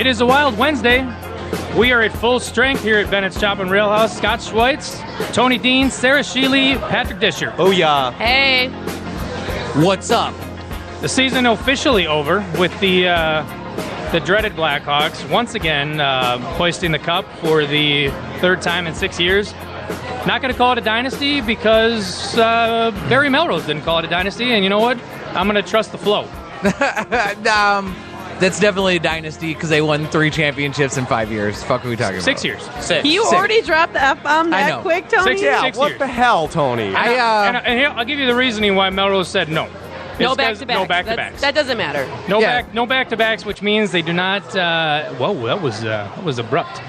It is a wild Wednesday. We are at full strength here at Bennett's Chop and Rail House. Scott Schweitz, Tony Dean, Sarah Sheely, Patrick Disher. Oh, yeah. Hey. What's up? The season officially over with the dreaded Blackhawks once again hoisting the cup for the third time in 6 years. Not going to call it a dynasty because Barry Melrose didn't call it a dynasty, and you know what? I'm going to trust the flow. That's definitely a dynasty because they won 3 championships in 5 years. Fuck are we talking about? 6 years. You already dropped the F-bomb that quick, Tony? Six What years. the hell, Tony? And here, I'll give you the reasoning why Melrose said no. No It's 'cause back-to-backs. No back-to-backs. That doesn't matter. No back-to-backs, which means they do not. Whoa, that was abrupt.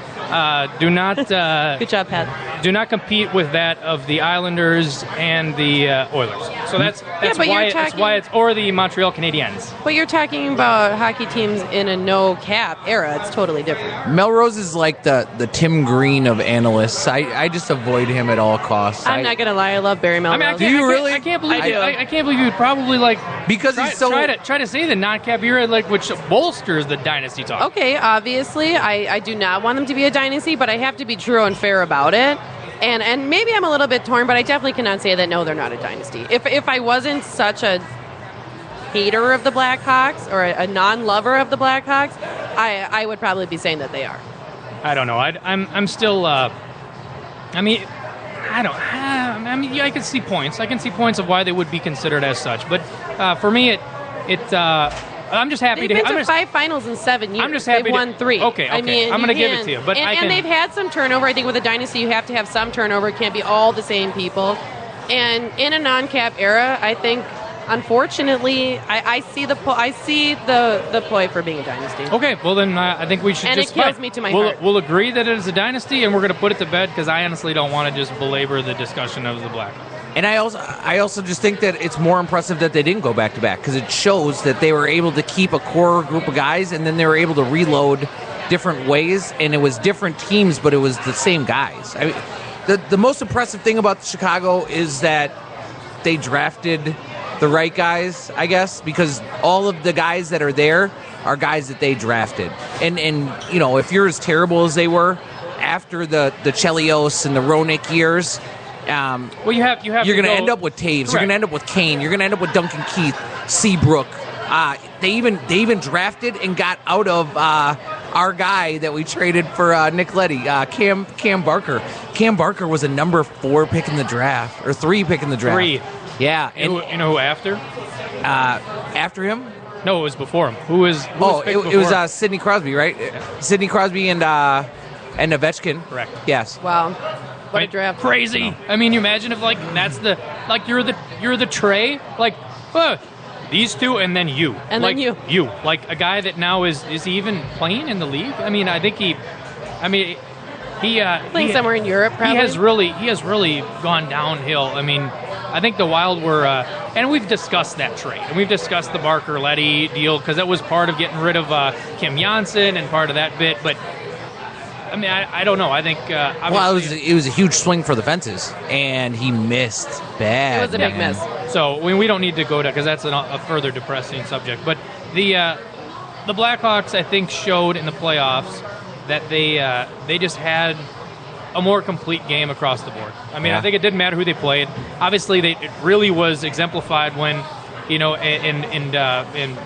Do not. Good job, Pat. Do not compete with that of the Islanders and the Oilers. So that's but why you're that's why it's or the Montreal Canadiens. But you're talking about hockey teams in a no-cap era. It's totally different. Melrose is like the Tim Green of analysts. I just avoid him at all costs. I'm not going to lie. I love Barry Melrose. I mean, Do you really? I can't believe I do. I can't believe you would probably because try, he's so try to say the non-cap era which bolsters the dynasty talk. Okay, obviously, I do not want them to be a dynasty, but I have to be true and fair about it. And maybe I'm a little bit torn, but I definitely cannot say that, no, they're not a dynasty. If I wasn't such a hater of the Blackhawks or a non-lover of the Blackhawks, I would probably be saying that they are. I don't know. I'm still. I mean, I can see points. I can see points of why they would be considered as such. But for me, I'm just happy They've to. been I'm to just, 5 finals in 7 years. I'm just happy They've won 3. Okay. I mean, I'm going to give it to you. But and they've had some turnover. I think with a dynasty, you have to have some turnover. It can't be all the same people. And in a non-cap era, I think, unfortunately, I see the ploy for being a dynasty. Okay, well then I think we should and just. it kills me to my heart. We'll agree that it is a dynasty, and we're going to put it to bed because I honestly don't want to just belabor the discussion of the Blackhawks. And I also just think that it's more impressive that they didn't go back to back because it shows that they were able to keep a core group of guys and then they were able to reload different ways, and it was different teams, but it was the same guys. I mean, the most impressive thing about Chicago is that they drafted the right guys, I guess, because all of the guys that are there are guys that they drafted. And you know, if you're as terrible as they were after the Chelios and the Roenick years. Well, you have. You're going to end up with Taves. Correct. You're going to end up with Kane. You're going to end up with Duncan Keith, Seabrook. They even drafted and got out of our guy that we traded for Nick Leddy, Cam Barker. Cam Barker was a number 4 pick in the draft, or 3 pick in the draft. 3. Yeah. And you know who after? After him? No, it was before him. Who was picked it was before? Sidney Crosby, right? Yeah. Sidney Crosby and Ovechkin. Correct. Yes. Wow. What a draft. Crazy. No. I mean, you imagine if that's you're the tray, these two and then you. And then you. You. Like a guy that now is he even playing in the league? I mean, I think he Playing somewhere in Europe, probably. He has really gone downhill. I mean, I think the Wild were, and we've discussed that trade, and we've discussed the Barker-Leddy deal because that was part of getting rid of Kim Janssen and part of that bit. But I mean, I don't know. I think it was a huge swing for the fences, and he missed bad. It was a big miss. So we don't need to go to because that's a further depressing subject. But the Blackhawks, I think, showed in the playoffs that they just had a more complete game across the board. I mean, I think it didn't matter who they played. Obviously, it really was exemplified when, you know, and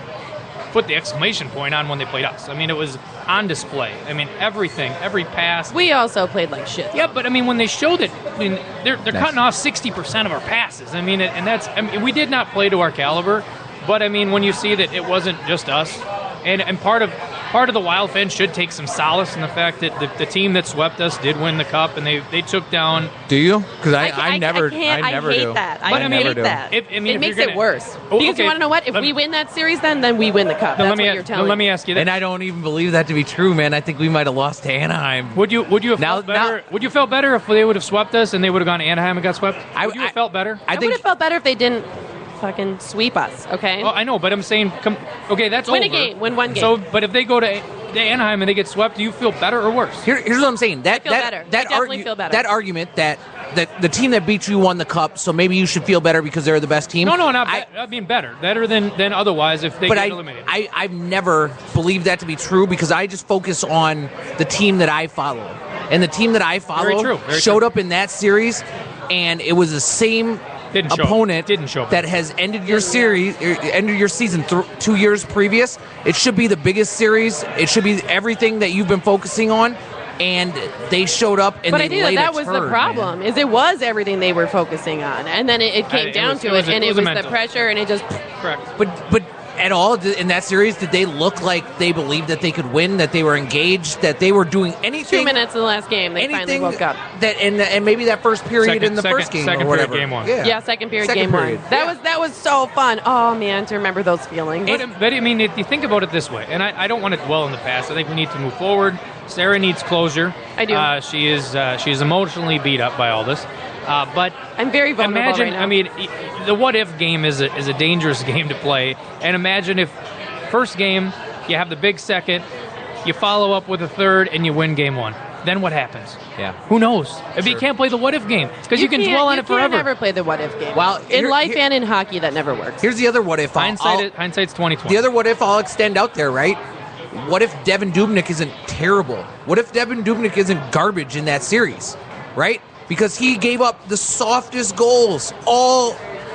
put the exclamation point on when they played us. I mean, it was on display. I mean, everything, every pass. We also played like shit. Yeah, but I mean, when they showed it, I mean, they're cutting off 60% of our passes. I mean, we did not play to our caliber, but I mean, when you see that it wasn't just us, and part of the Wild fans should take some solace in the fact that the team that swept us did win the cup, and they took down. Do you? Because I never hate do. That. But I hate that. It makes it worse. Oh, because okay. you want to know what? If we win that series, then we win the cup. That's what you're telling me. Let me ask you that. And I don't even believe that to be true, man. I think we might have lost to Anaheim. Would you have felt better? Would you felt better if they would have swept us and they would have gone to Anaheim and got swept? Would you have felt better? I would have felt better if they didn't fucking sweep us. Okay. Oh, I know, but I'm saying, okay, that's win over. a game, win one game. So, but if they go to Anaheim and they get swept, do you feel better or worse? Here's what I'm saying. I feel better. I definitely feel better. That argument that the team that beat you won the cup, so maybe you should feel better because they're the best team. No, not I mean better than otherwise if they get eliminated. I've never believed that to be true because I just focus on the team that I follow, and the team that I follow showed up in that series, and it was the same opponent that has ended your series, ended your season 2 years previous. It should be the biggest series. It should be everything that you've been focusing on. And they showed up and but they I think laid that a was turd, the problem. man. Is it was everything they were focusing on, and then it came down to it, and it was the pressure, and it just correct. But at all in that series, did they look like they believed that they could win? That they were engaged? That they were doing anything? 2 minutes in the last game, they finally woke up. That and maybe that first period in the first game second or whatever. Period, game one. Yeah, second period, game one. That was so fun. Oh man, to remember those feelings. But I mean, if you think about it this way, and I don't want to dwell in the past. I think we need to move forward. Sarah needs closure. I do. She is emotionally beat up by all this. But I'm very vulnerable imagine, right now. I mean, the what-if game is a dangerous game to play. And imagine if first game, you have the big second, you follow up with a third, and you win game one. Then what happens? Yeah. Who knows? Sure. You can't play the what-if game because you can dwell on it forever. You can never play the what-if game. Well, in life and in hockey, that never works. Here's the other what-if. Hindsight's 20/20. The other what-if I'll extend out there, right? What if Devin Dubnyk isn't terrible? What if Devin Dubnyk isn't garbage in that series, right? Because he gave up the softest goals. All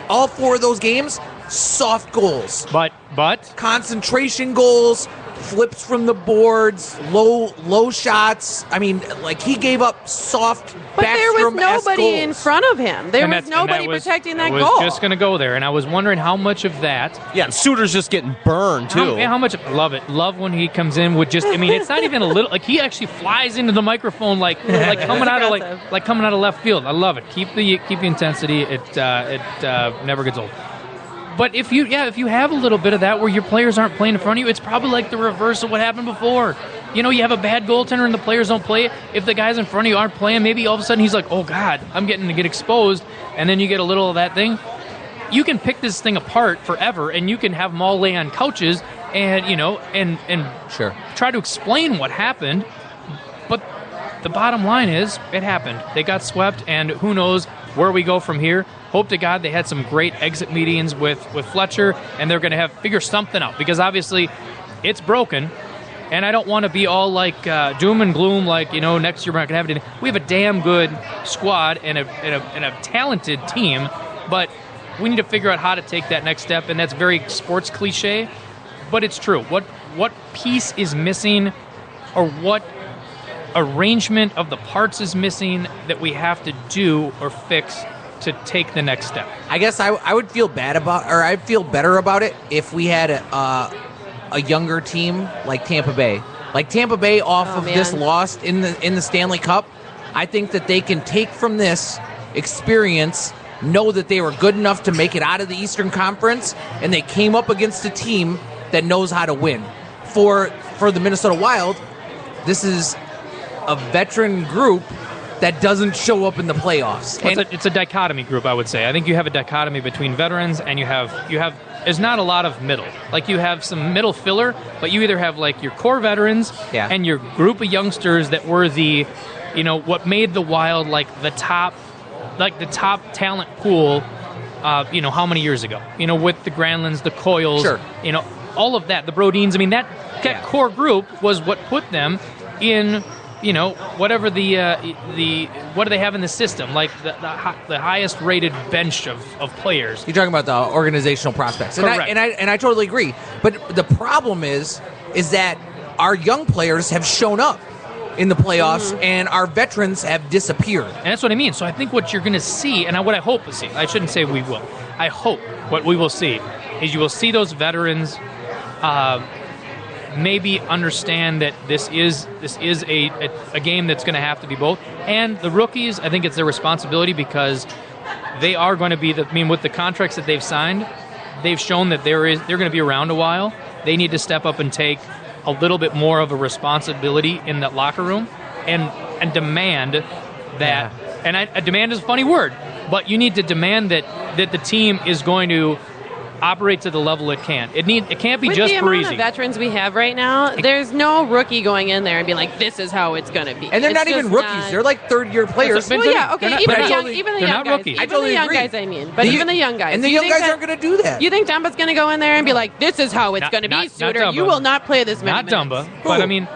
4 of those games, soft goals. But concentration goals, flips from the boards, low shots. I mean, like he gave up soft. But there was nobody goals in front of him. There was nobody protecting that goal. I was just going to go there, and I was wondering how much of that. Yeah, and Suter's just getting burned too. How much? Love it. Love when he comes in with just. I mean, it's not even a little. Like he actually flies into the microphone like coming out of like coming out of left field. I love it. Keep the intensity. It never gets old. But if you have a little bit of that where your players aren't playing in front of you, it's probably like the reverse of what happened before. You know, you have a bad goaltender and the players don't play. If the guys in front of you aren't playing, maybe all of a sudden he's like, oh, God, I'm getting to get exposed. And then you get a little of that thing. You can pick this thing apart forever, and you can have them all lay on couches and, and sure, try to explain what happened. But the bottom line is it happened. They got swept, and who knows where we go from here. Hope to God they had some great exit meetings with Fletcher, and they're going to figure something out because obviously it's broken. And I don't want to be all like doom and gloom, like, next year we're not going to have anything. We have a damn good squad and a talented team, but we need to figure out how to take that next step, and that's very sports cliche, but it's true. What piece is missing, or what arrangement of the parts is missing that we have to do or fix to take the next step? I guess I would feel bad about, or I'd feel better about it if we had a younger team like Tampa Bay. Like Tampa Bay off this loss in the Stanley Cup, I think that they can take from this experience, know that they were good enough to make it out of the Eastern Conference, and they came up against a team that knows how to win. For the Minnesota Wild, this is a veteran group that doesn't show up in the playoffs. Well, it's a dichotomy group, I would say. I think you have a dichotomy between veterans and you have there's not a lot of middle. Like you have some middle filler, but you either have like your core veterans and your group of youngsters that were the, what made the Wild like the top talent pool, how many years ago? With the Granlunds, the Coyles, all of that, the Brodins. I mean, that core group was what put them in, whatever what do they have in the system? Like the highest rated bench of players. You're talking about the organizational prospects. Correct. And I totally agree. But the problem is that our young players have shown up in the playoffs and our veterans have disappeared. And that's what I mean. So I think what you're going to see, and what I hope to see, I shouldn't say we will, I hope what we will see is you will see those veterans maybe understand that this is a game that's going to have to be both. And the rookies, I think it's their responsibility because they are going to be with the contracts that they've signed, they've shown that they're going to be around a while. They need to step up and take a little bit more of a responsibility in that locker room and demand that. And demand is a funny word, but you need to demand that the team is going to operate to the level it can. It can't be With just the amount Parisi. of veterans we have right now, there's no rookie going in there and being like, this is how it's going to be. And they're It's not even just rookies. not- They're like third-year players. That's Well, yeah, They're okay, not- even they're the not- young, even the they're young not guys. rookies. I Even totally the young agree. guys, I mean. But even the young guys. And the You young think guys that- aren't going to do that. You think Dumba's going to go in there and be like, this is how it's going to be, Not Suter. Dumba. You will not play this many Not minutes. Dumba, but Who? I mean,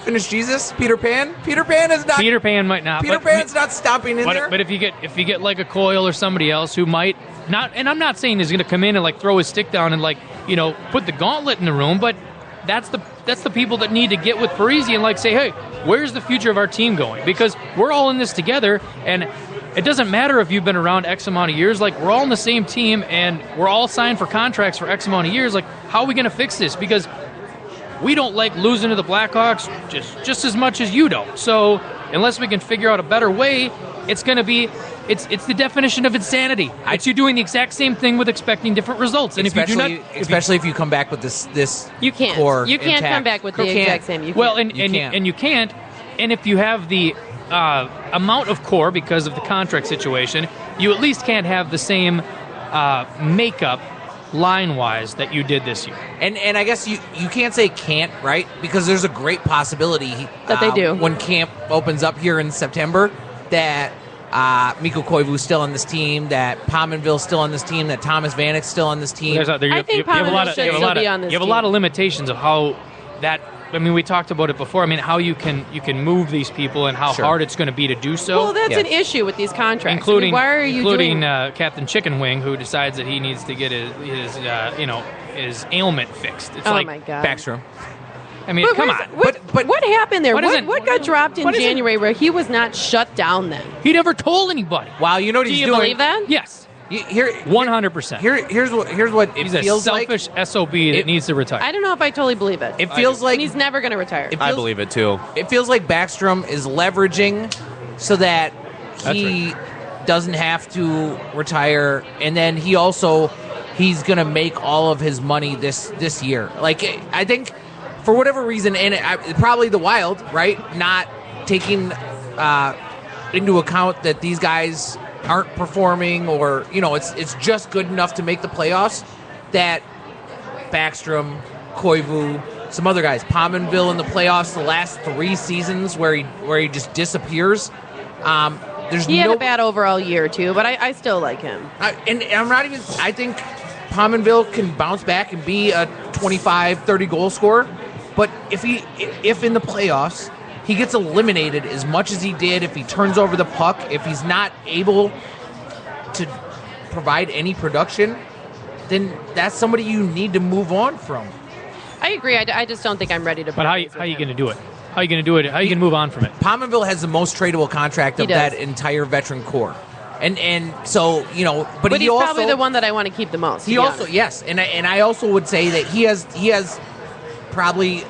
Finish Jesus? Peter Pan? Peter Pan is not. Peter Pan might not. Peter but, Pan's not stopping in there. But if you get like a Coyle or somebody else who might not, and I'm not saying he's going to come in and like throw his stick down and like put the gauntlet in the room, but that's the people that need to get with Parisi and like say, hey, where's the future of our team going? Because we're all in this together, and it doesn't matter if you've been around X amount of years. Like, we're all in the same team, and we're all signed for contracts for X amount of years. Like, how are we going to fix this? Because we don't like losing to the Blackhawks just as much as you don't. So unless we can figure out a better way, it's going to be it's the definition of insanity. It's you doing the exact same thing with expecting different results. And especially if you come back with this You can't. core You can't intact. come back with the You can't. exact same. You well, can't. and you can't. And if you have the amount of core because of the contract situation, you at least can't have the same makeup line-wise that you did this year. And I guess you can't say can't, right? Because there's a great possibility That they do. when camp opens up here in September that Mikko Koivu's still on this team, that Pominville's still on this team, that Thomas Vanek's still on this team. I think Pominville should still be on this You have a lot of limitations of how that. I mean, we talked about it before. I mean, how you can move these people and how Sure. hard it's going to be to do so. Well, that's an issue with these contracts. Including, why are you doing? Captain Chicken Wing, who decides that he needs to get his ailment fixed. It's Oh like my God. Backstrom. I mean, come on. What happened there? What got dropped in what isn't- January where he was not shut down then? He never told anybody. Wow, you know what Do he's you doing? believe that? Yes, Here, 100%. here's what it He's a feels like. selfish SOB that needs to retire. I don't know if I totally believe it. It feels like and he's never going to retire. It I feels- believe it too. It feels like Backstrom is leveraging so that he doesn't have to retire, and then he's going to make all of his money this year. Like, I think for whatever reason, and probably the Wild, right, not taking into account that these guys aren't performing, or it's just good enough to make the playoffs, that Backstrom, Koivu, some other guys, Pominville in the playoffs the last 3 seasons where he just disappears. He had a bad overall year too, but I still like him. I think Pominville can bounce back and be a 25, 30 goal scorer, but if in the playoffs he gets eliminated as much as he did, if he turns over the puck, if he's not able to provide any production, then that's somebody you need to move on from. I agree. I just don't think I'm ready to. But how are you going to do it? How are you going to do it? How are you going to move on from it? Pominville has the most tradable contract of that entire veteran core. And so, but he's also, probably the one that I want to keep the most. He also, yes, and I also would say that he has probably,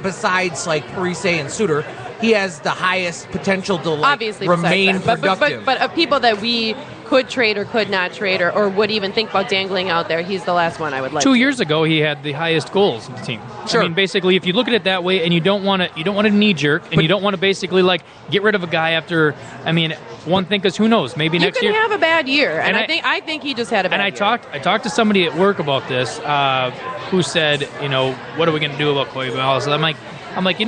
besides like Parise and Suter, he has the highest potential to obviously remain productive. But of people that we could trade or could not trade or would even think about dangling out there, he's the last one I would like. 2 years ago, he had the highest goals in the team. Sure. I mean, basically, if you look at it that way, and you don't want to knee jerk, and you don't want to basically like get rid of a guy after. I mean, one thing, because who knows? Maybe next year you can have a bad year, and And I think he just had a bad year. I talked to somebody at work about this, who said, what are we going to do about Koivu? So I'm like,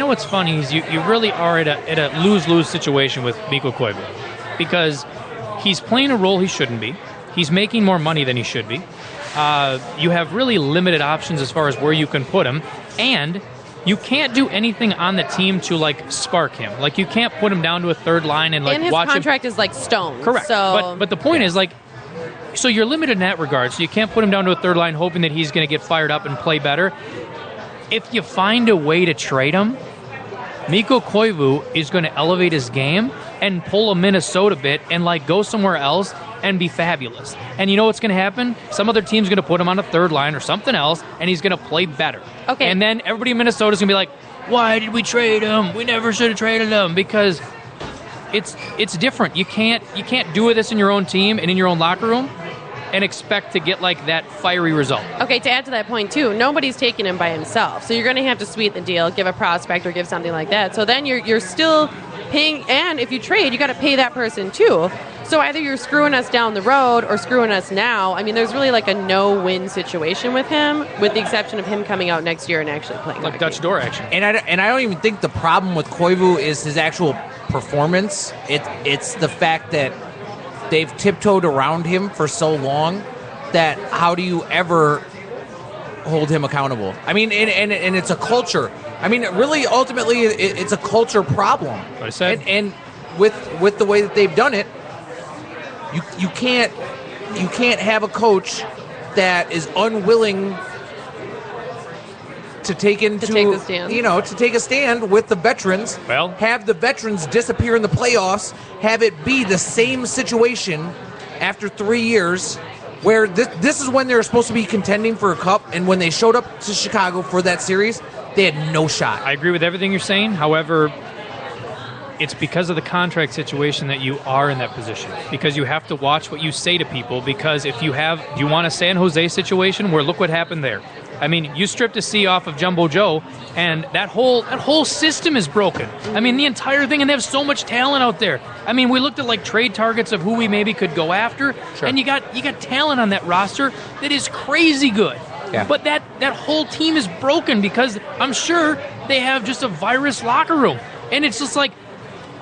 what's funny is you really are at a lose-lose situation with Mikko Koivu, because he's playing a role he shouldn't be. He's making more money than he should be. You have really limited options as far as where you can put him, and you can't do anything on the team to like spark him. Like, you can't put him down to a third line and like and his watch contract him. is like stone. Correct. So, But the point is, like, so you're limited in that regard. So you can't put him down to a third line hoping that he's going to get fired up and play better. If you find a way to trade him, Mikko Koivu is going to elevate his game and pull a Minnesota bit and like go somewhere else and be fabulous. And you know what's going to happen? Some other team's going to put him on a third line or something else, and he's going to play better. Okay. And then everybody in Minnesota's going to be like, why did we trade him? We never should have traded him, because it's different. You can't do this in your own team and in your own locker room and expect to get like that fiery result. Okay, to add to that point too, nobody's taking him by himself. So you're going to have to sweeten the deal, give a prospect or give something like that. So then you're still paying, and if you trade, you got to pay that person too. So either you're screwing us down the road or screwing us now. I mean, there's really like a no-win situation with him, with the exception of him coming out next year and actually playing Like hockey. Dutch door action. And I don't even think the problem with Koivu is his actual performance. It's the fact that they've tiptoed around him for so long that how do you ever hold him accountable? I mean, and it's a culture. I mean, really, ultimately, it's a culture problem. What I said. And with the way that they've done it, you can't have a coach that is unwilling to take take the stand. to take a stand with the veterans. Well, have the veterans disappear in the playoffs. Have it be the same situation after 3 years, where this is when they're supposed to be contending for a cup, and when they showed up to Chicago for that series, they had no shot. I agree with everything you're saying. However, it's because of the contract situation that you are in that position. Because you have to watch what you say to people. Because if you want a San Jose situation where look what happened there. I mean, you stripped a C off of Jumbo Joe, and that whole system is broken. I mean, the entire thing, and they have so much talent out there. I mean, we looked at like trade targets of who we maybe could go after, Sure. and you got talent on that roster that is crazy good. Yeah. But that whole team is broken because I'm sure they have just a virus locker room, and it's just like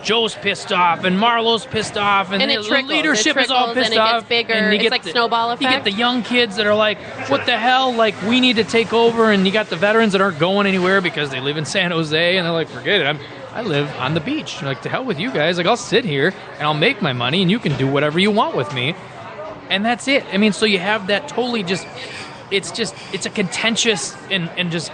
Joe's pissed off and Marlowe's pissed off, and And it the trickles. leadership It is all trickles, pissed and it gets off. bigger. And you It's get like snowball You get effect. the young kids that are like, "What the hell?" Like, we need to take over, and you got the veterans that aren't going anywhere because they live in San Jose, and they're like, "Forget it. I live on the beach. Like, to hell with you guys. Like, I'll sit here and I'll make my money, and you can do whatever you want with me." And that's it. I mean, so you have that totally just. It's a contentious and just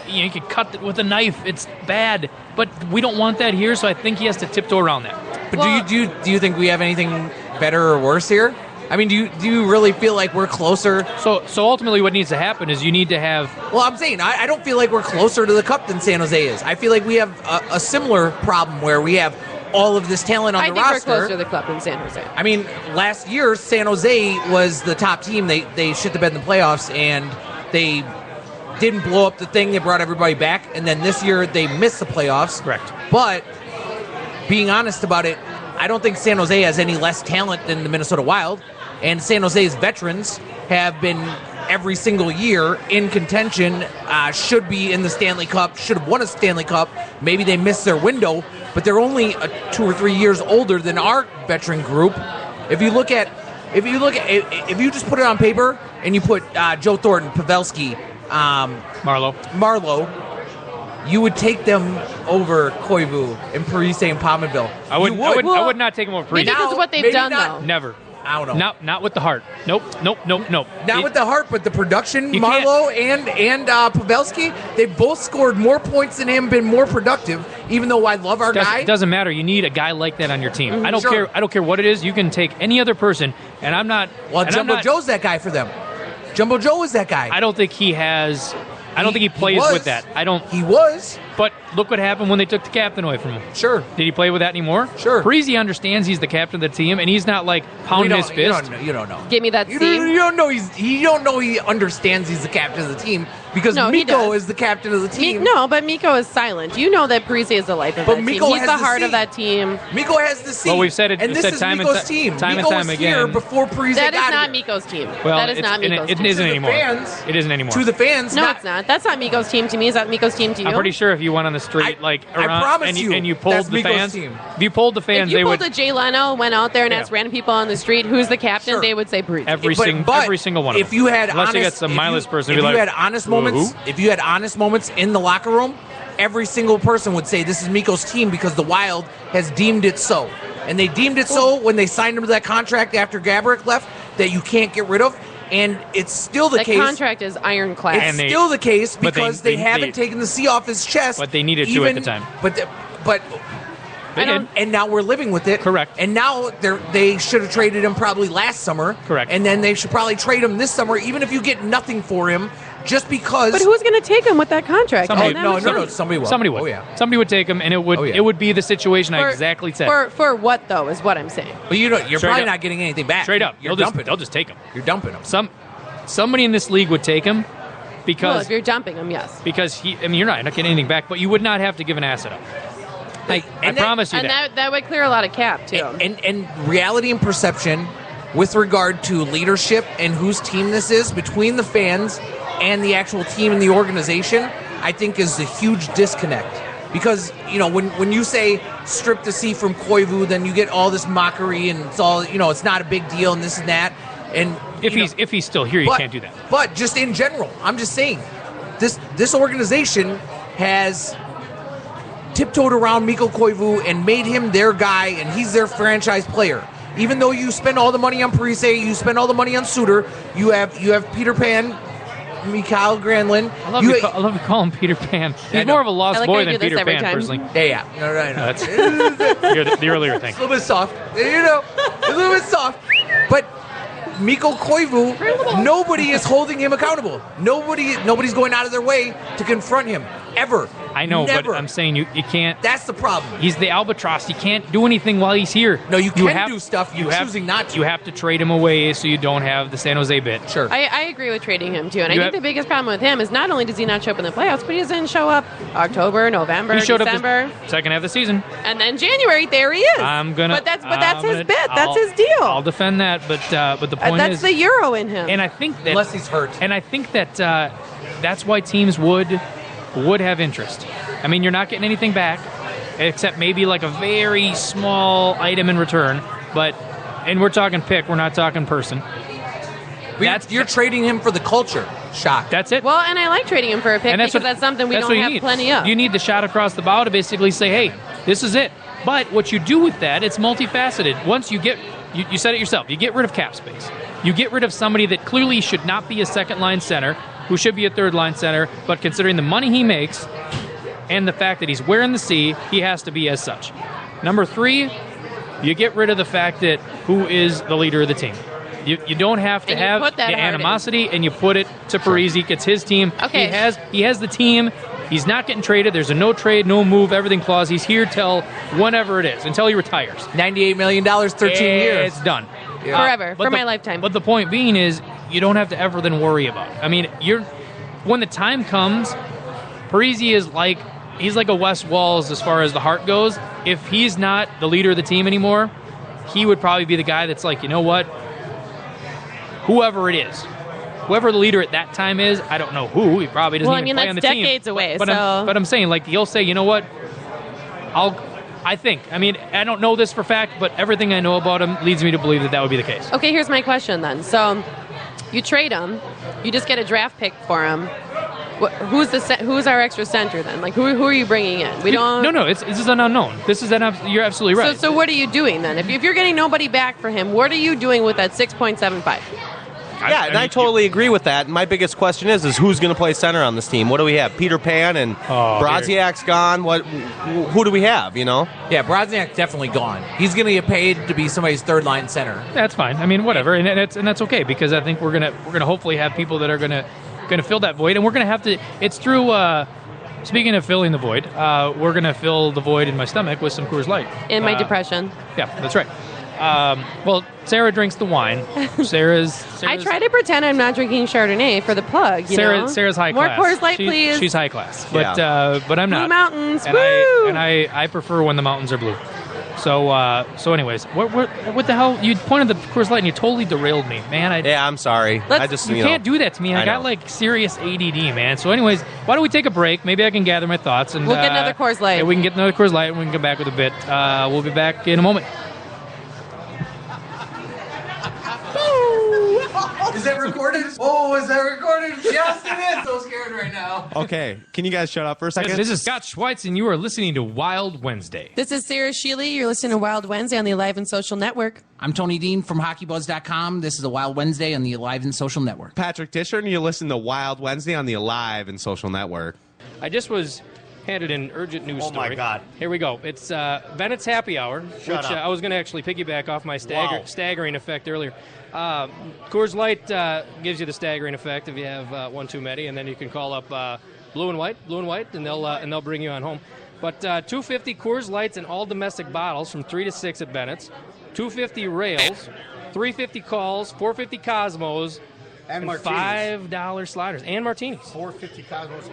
you can cut it with a knife. It's bad, but we don't want that here. So I think he has to tiptoe around that. But Well- do you think we have anything better or worse here? I mean, do you really feel like we're closer? So ultimately, what needs to happen is you need to have. Well, I'm saying I don't feel like we're closer to the cup than San Jose is. I feel like we have a similar problem where we have all of this talent on I the think we're roster. closer to the club than San Jose. I mean, last year San Jose was the top team. They shit the bed in the playoffs, and they didn't blow up the thing. They brought everybody back, and then this year they missed the playoffs. Correct. But being honest about it, I don't think San Jose has any less talent than the Minnesota Wild, and San Jose's veterans have been every single year in contention, should be in the Stanley Cup, should have won a Stanley Cup. Maybe they missed their window, but they're only 2 or 3 years older than our veteran group. If you just put it on paper and you put Joe Thornton, Pavelski, Marlowe, you would take them over Koivu and Parise and Pominville. I would not take him over Maybe Parise. because of what they've maybe done, not. though. Never. I don't know. Not with the heart. Nope. Not with the heart, but the production. You can't- Marlowe and Pavelski, they've both scored more points than him, been more productive. Even though I love our guy, Doesn't matter. You need a guy like that on your team. I don't Sure. care. I don't care what it is. You can take any other person, and I'm not. well, and I'm Jumbo not- Joe's that guy for them. Jumbo Joe is that guy. I don't think he has. I don't think he plays was. with that. I don't. He was. But look what happened when they took the captain away from him. Sure. Did he play with that anymore? Sure. Parise understands he's the captain of the team, and he's not like pounding his fist. You don't know. Give me that You C. don't know you don't know he understands he's the captain of the team because No, he Mikko does. is the captain of the team. No, but Mikko is silent. You know that Parise is the life of But that Mikko team. He's has the the heart C. of that team. Mikko has the seat. Well, we've said it- and we've this said is time and Mikko's ti- team. time and Mikko time was here again. before Parise That is got not here. Mikko's team. Well, that is it's- not Mikko's it team. isn't To the anymore. fans- It isn't anymore. To the fans, No, it's not. That's not Mikko's team to me. Is that Mikko's team to you? I'm pretty sure if you went on the street, I around, promise and you, and you polled that's the Mikko's fans, team. if you polled the fans, If you they pulled would a Jay Leno, went out there and Yeah. asked random people on the street who's the captain, Sure. they would say Parise. every But single one of if them. you had unless honest, you got some mindless person, if who'd be you like, had honest "Who?" moments, if you had honest moments in the locker room, every single person would say this is Mikko's team because the Wild has deemed it so, and they deemed it so when they signed him to that contract after Gaborik left that you can't get rid of, and it's still the that case. contract is ironclad. It's And they- still the case but because they- they haven't taken the C off his chest. But they needed to at the time. But They did. and now we're living with it. Correct. And now they should have traded him probably last summer. Correct. And then they should probably trade him this summer, even if you get nothing for him, just because. but who's going to take him with that contract? Somebody- That no, much no, money. somebody will. Somebody would. Oh yeah. Somebody would take him, and it would Oh, yeah. it would be the situation I For- exactly said. For what though? Is what I'm saying. But you're Straight probably up. not getting anything back. Straight up, You're they'll dumping they'll him. just take him. You're dumping him. Somebody in this league would take him Well, because if you're dumping him, yes. because he. I mean, you're not getting anything back, but you would not have to give an asset up. I promise you And that. that would clear a lot of cap, too. And reality and perception with regard to leadership and whose team this is between the fans and the actual team and the organization, I think is a huge disconnect. Because, when you say strip the C from Koivu, then you get all this mockery and it's all, it's not a big deal and this and that. And If he's still here, you can't do that. But just in general, I'm just saying, this organization has tiptoed around Mikko Koivu and made him their guy, and he's their franchise player. Even though you spend all the money on Parise, you spend all the money on Suter, you have Peter Pan, Mikhail Granlund. I love you call him Peter Pan. He's more of a lost boy than Peter Pan, personally. Yeah. No. That's the earlier thing. It's a little bit soft. A little bit soft. But Mikko Koivu, nobody is holding him accountable. Nobody's going out of their way to confront him, ever. I know, Never. but I'm saying you can't. That's the problem. He's the albatross. You can't do anything while he's here. No, you can do stuff. You're choosing not to. You have to trade him away so you don't have the San Jose bit. Sure. I agree with trading him, too. And I think the biggest problem with him is not only does he not show up in the playoffs, but he doesn't show up October, November, He showed December. up the second half of the season. And then January, there he is. But that's his bit. That's his deal. I'll defend that, but the point that's is the Euro in him. And I think that unless he's hurt. And I think that that's why teams would have interest. I mean, you're not getting anything back, except maybe like a very small item in return. And we're talking pick, we're not talking person. You're trading him for the culture. Shock. That's it. Well, and I like trading him for a pick because that's something we don't have plenty of. You need the shot across the bow to basically say, hey, this is it. But what you do with that, it's multifaceted. Once you get, you said it yourself, you get rid of cap space. You get rid of somebody that clearly should not be a second-line center, who should be a third-line center, but considering the money he makes and the fact that he's wearing the C, he has to be as such. Number 3, you get rid of the fact that who is the leader of the team. You don't have to have the animosity, and you put it to Parise. It's his team. Okay. He has the team. He's not getting traded. There's a no trade, no move, everything clause. He's here till whenever it is, until he retires. $98 million, 13 years. It's done. Yeah. Forever, for my lifetime. But the point being is, you don't have to ever then worry about it. I mean, when the time comes, Parise is he's like a Wes Walls as far as the heart goes. If he's not the leader of the team anymore, he would probably be the guy that's like, you know what? Whoever it is, whoever the leader at that time is, I don't know who. He probably doesn't even play on the team. Well, that's decades away. But I'm saying, he'll say, you know what? I don't know this for fact, but everything I know about him leads me to believe that would be the case. Okay, here's my question then. So, you trade him, you just get a draft pick for him. Who's our extra center then? Who are you bringing in? No. This is an unknown. You're absolutely right. So what are you doing then? If you're getting nobody back for him, what are you doing with that 6.75? I totally agree with that. My biggest question is who's going to play center on this team? What do we have? Peter Pan and Brodziak's gone. Who do we have? Yeah, Brodziak's definitely gone. He's going to get paid to be somebody's third line center. That's fine. I mean, whatever, and that's okay because I think we're gonna hopefully have people that are gonna fill that void, and we're gonna have to. It's through. Speaking of filling the void, we're gonna fill the void in my stomach with some Coors Light. In my depression. Yeah, that's right. Well, Sarah drinks the wine. Sarah's I try to pretend I'm not drinking Chardonnay for the plug. Sarah's high class. More Coors Light, please. She's high class, but I'm not. Blue mountains, and woo! I prefer when the mountains are blue. So anyways, what the hell? You pointed the Coors Light and you totally derailed me, man. I'm sorry. You can't do that to me. I got serious ADD, man. So anyways, why don't we take a break? Maybe I can gather my thoughts and we'll get another Coors Light. Yeah, we can get another Coors Light and we can come back with a bit. We'll be back in a moment. Is that recorded? Oh, is that recorded? Yes, it is. So scared right now. Okay, can you guys shut up for a second? This is Scott Schweitz, and you are listening to Wild Wednesday. This is Sarah Sheely. You're listening to Wild Wednesday on the Alive and Social Network. I'm Tony Dean from HockeyBuzz.com. This is a Wild Wednesday on the Alive and Social Network. Patrick Disher, and you listen to Wild Wednesday on the Alive and Social Network. I just was handed an urgent news story. Oh, my God. Here we go. It's Bennett's Happy Hour, which I was going to actually piggyback off my staggering effect earlier. Coors Light gives you the staggering effect if you have one too many, and then you can call up Blue and White, and they'll bring you on home. But 250 Coors Lights in all domestic bottles from 3 to 6 at Bennett's, 250 Rails, 350 Calls, 450 Cosmos, And $5 sliders and martinis. $4.50 Cosmos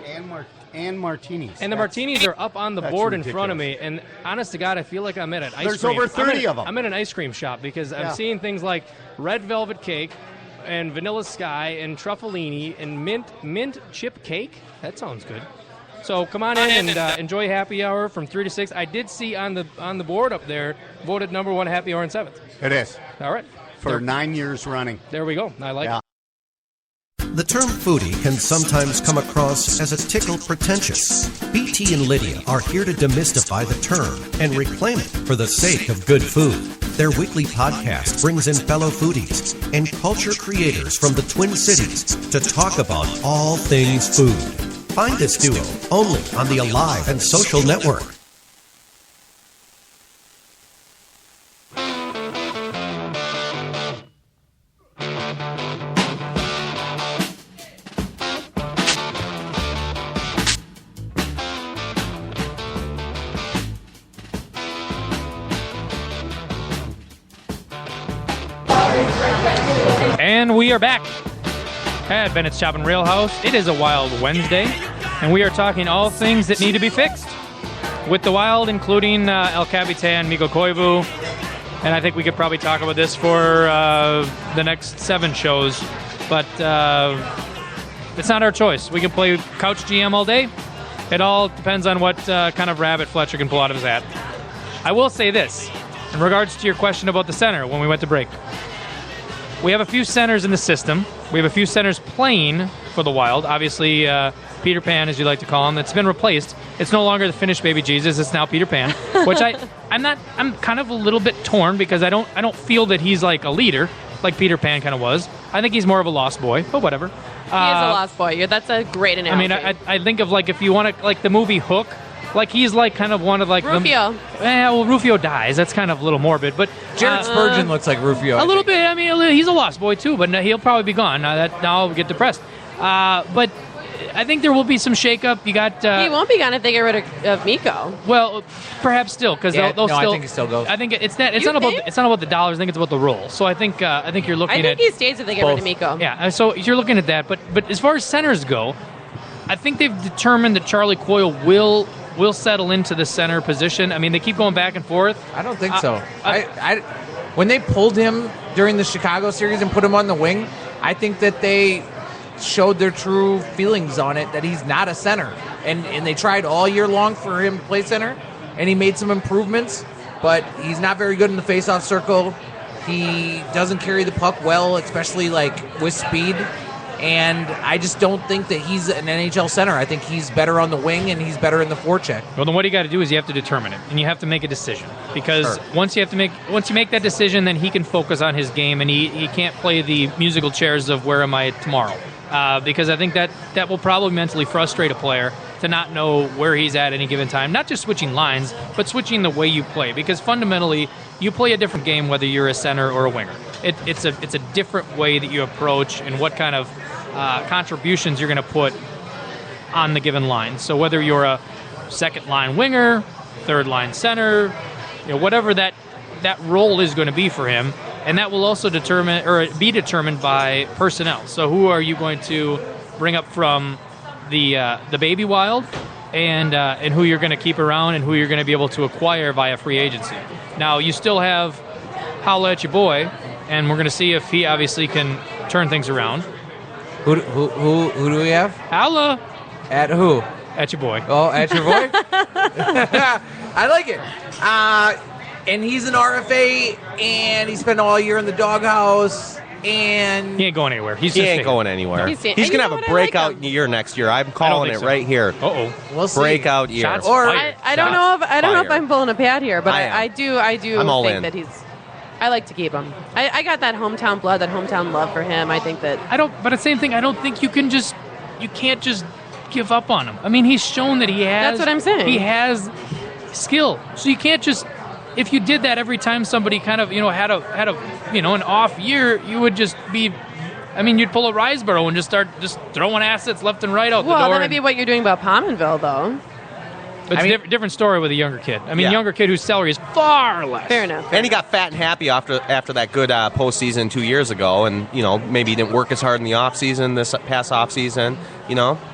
and martinis. And the martinis are up on the board ridiculous. in front of me. And honest to God, I feel like I'm at an ice There's cream. over 30 of them. I'm at an ice cream shop because I'm seeing things like red velvet cake and vanilla sky and truffalini and mint chip cake. That sounds good. So come on in and enjoy happy hour from 3 to 6. I did see on the board up there, voted number 1 happy hour in 7th. It is. All right. For 9 years running. There we go. I like it. The term foodie can sometimes come across as a tickle pretentious. BT and Lydia are here to demystify the term and reclaim it for the sake of good food. Their weekly podcast brings in fellow foodies and culture creators from the Twin Cities to talk about all things food. Find this duo only on the Alive and Social Network. And we are back at Bennett's Shop and Rail House. It is a Wild Wednesday, and we are talking all things that need to be fixed with the Wild, including El Capitan, Mikko Koivu, and I think we could probably talk about this for the next 7 shows, but it's not our choice. We can play couch GM all day. It all depends on what kind of rabbit Fletcher can pull out of his hat. I will say this, in regards to your question about the center when we went to break. We have a few centers in the system. We have a few centers playing for the Wild. Obviously, Peter Pan, as you like to call him, it's been replaced. It's no longer the Finnish baby Jesus. It's now Peter Pan, which I'm kind of a little bit torn because I don't feel that he's like a leader like Peter Pan kind of was. I think he's more of a lost boy, but whatever. He is a lost boy. That's a great analogy. I mean, I think of like if you want to like the movie Hook. Like, he's like kind of one of like Rufio. Rufio dies. That's kind of a little morbid. But Jared Spurgeon looks like Rufio. A little bit. I mean, he's a lost boy, too. But he'll probably be gone. Now I'll get depressed. But I think there will be some shakeup. You got... he won't be gone if they get rid of Mikko. Well, perhaps still, because they'll still... I think he still goes. I think it's not about the dollars. I think it's about the role. So I think you're looking at... I think he stays if they get rid of Mikko. Yeah, so you're looking at that. But as far as centers go, I think they've determined that Charlie Coyle will settle into the center position. I mean, they keep going back and forth. I don't think so. When they pulled him during the Chicago series and put him on the wing, I think that they showed their true feelings on it, that he's not a center. And they tried all year long for him to play center, and he made some improvements, but he's not very good in the faceoff circle. He doesn't carry the puck well, especially like with speed. And I just don't think that he's an NHL center. I think he's better on the wing and he's better in the forecheck. Well, then what you got to do is you have to determine it, and you have to make a decision. Because once you make that decision, then he can focus on his game, and he can't play the musical chairs of where am I tomorrow. Because I think that will probably mentally frustrate a player to not know where he's at any given time. Not just switching lines, but switching the way you play. Because fundamentally, you play a different game whether you're a center or a winger. It's a different way that you approach and what kind of contributions you're going to put on the given line. So whether you're a second line winger, third line center, whatever that role is going to be for him, and that will also be determined by personnel. So who are you going to bring up from the baby Wild, and who you're going to keep around, and who you're going to be able to acquire via free agency. Now you still have holla at your boy, and we're going to see if he obviously can turn things around. Who do we have? Holla. At who? At your boy. Oh, at your boy? I like it. And he's an RFA, and he spent all year in the doghouse, and... He ain't going anywhere. He's going anywhere. He's going to have a breakout year next year. I'm calling it right here. Uh-oh. We'll see. Breakout year. I don't know if I'm pulling a pad here, but I do think that he's... I like to keep him. I got that hometown blood, that hometown love for him. I think that... But the same thing, I don't think you can't just give up on him. I mean, he's shown that he has... That's what I'm saying. He has skill. So you can't just... If you did that every time somebody kind of, had a an off year, you would just be... I mean, you'd pull a Riseborough and just start throwing assets left and right out the door. Well, that might be what you're doing about Pominville, though. But it's a different story with a younger kid. I mean, younger kid whose salary is far less. Fair enough. And he got fat and happy after that good postseason 2 years ago, and maybe he didn't work as hard in the offseason this past offseason.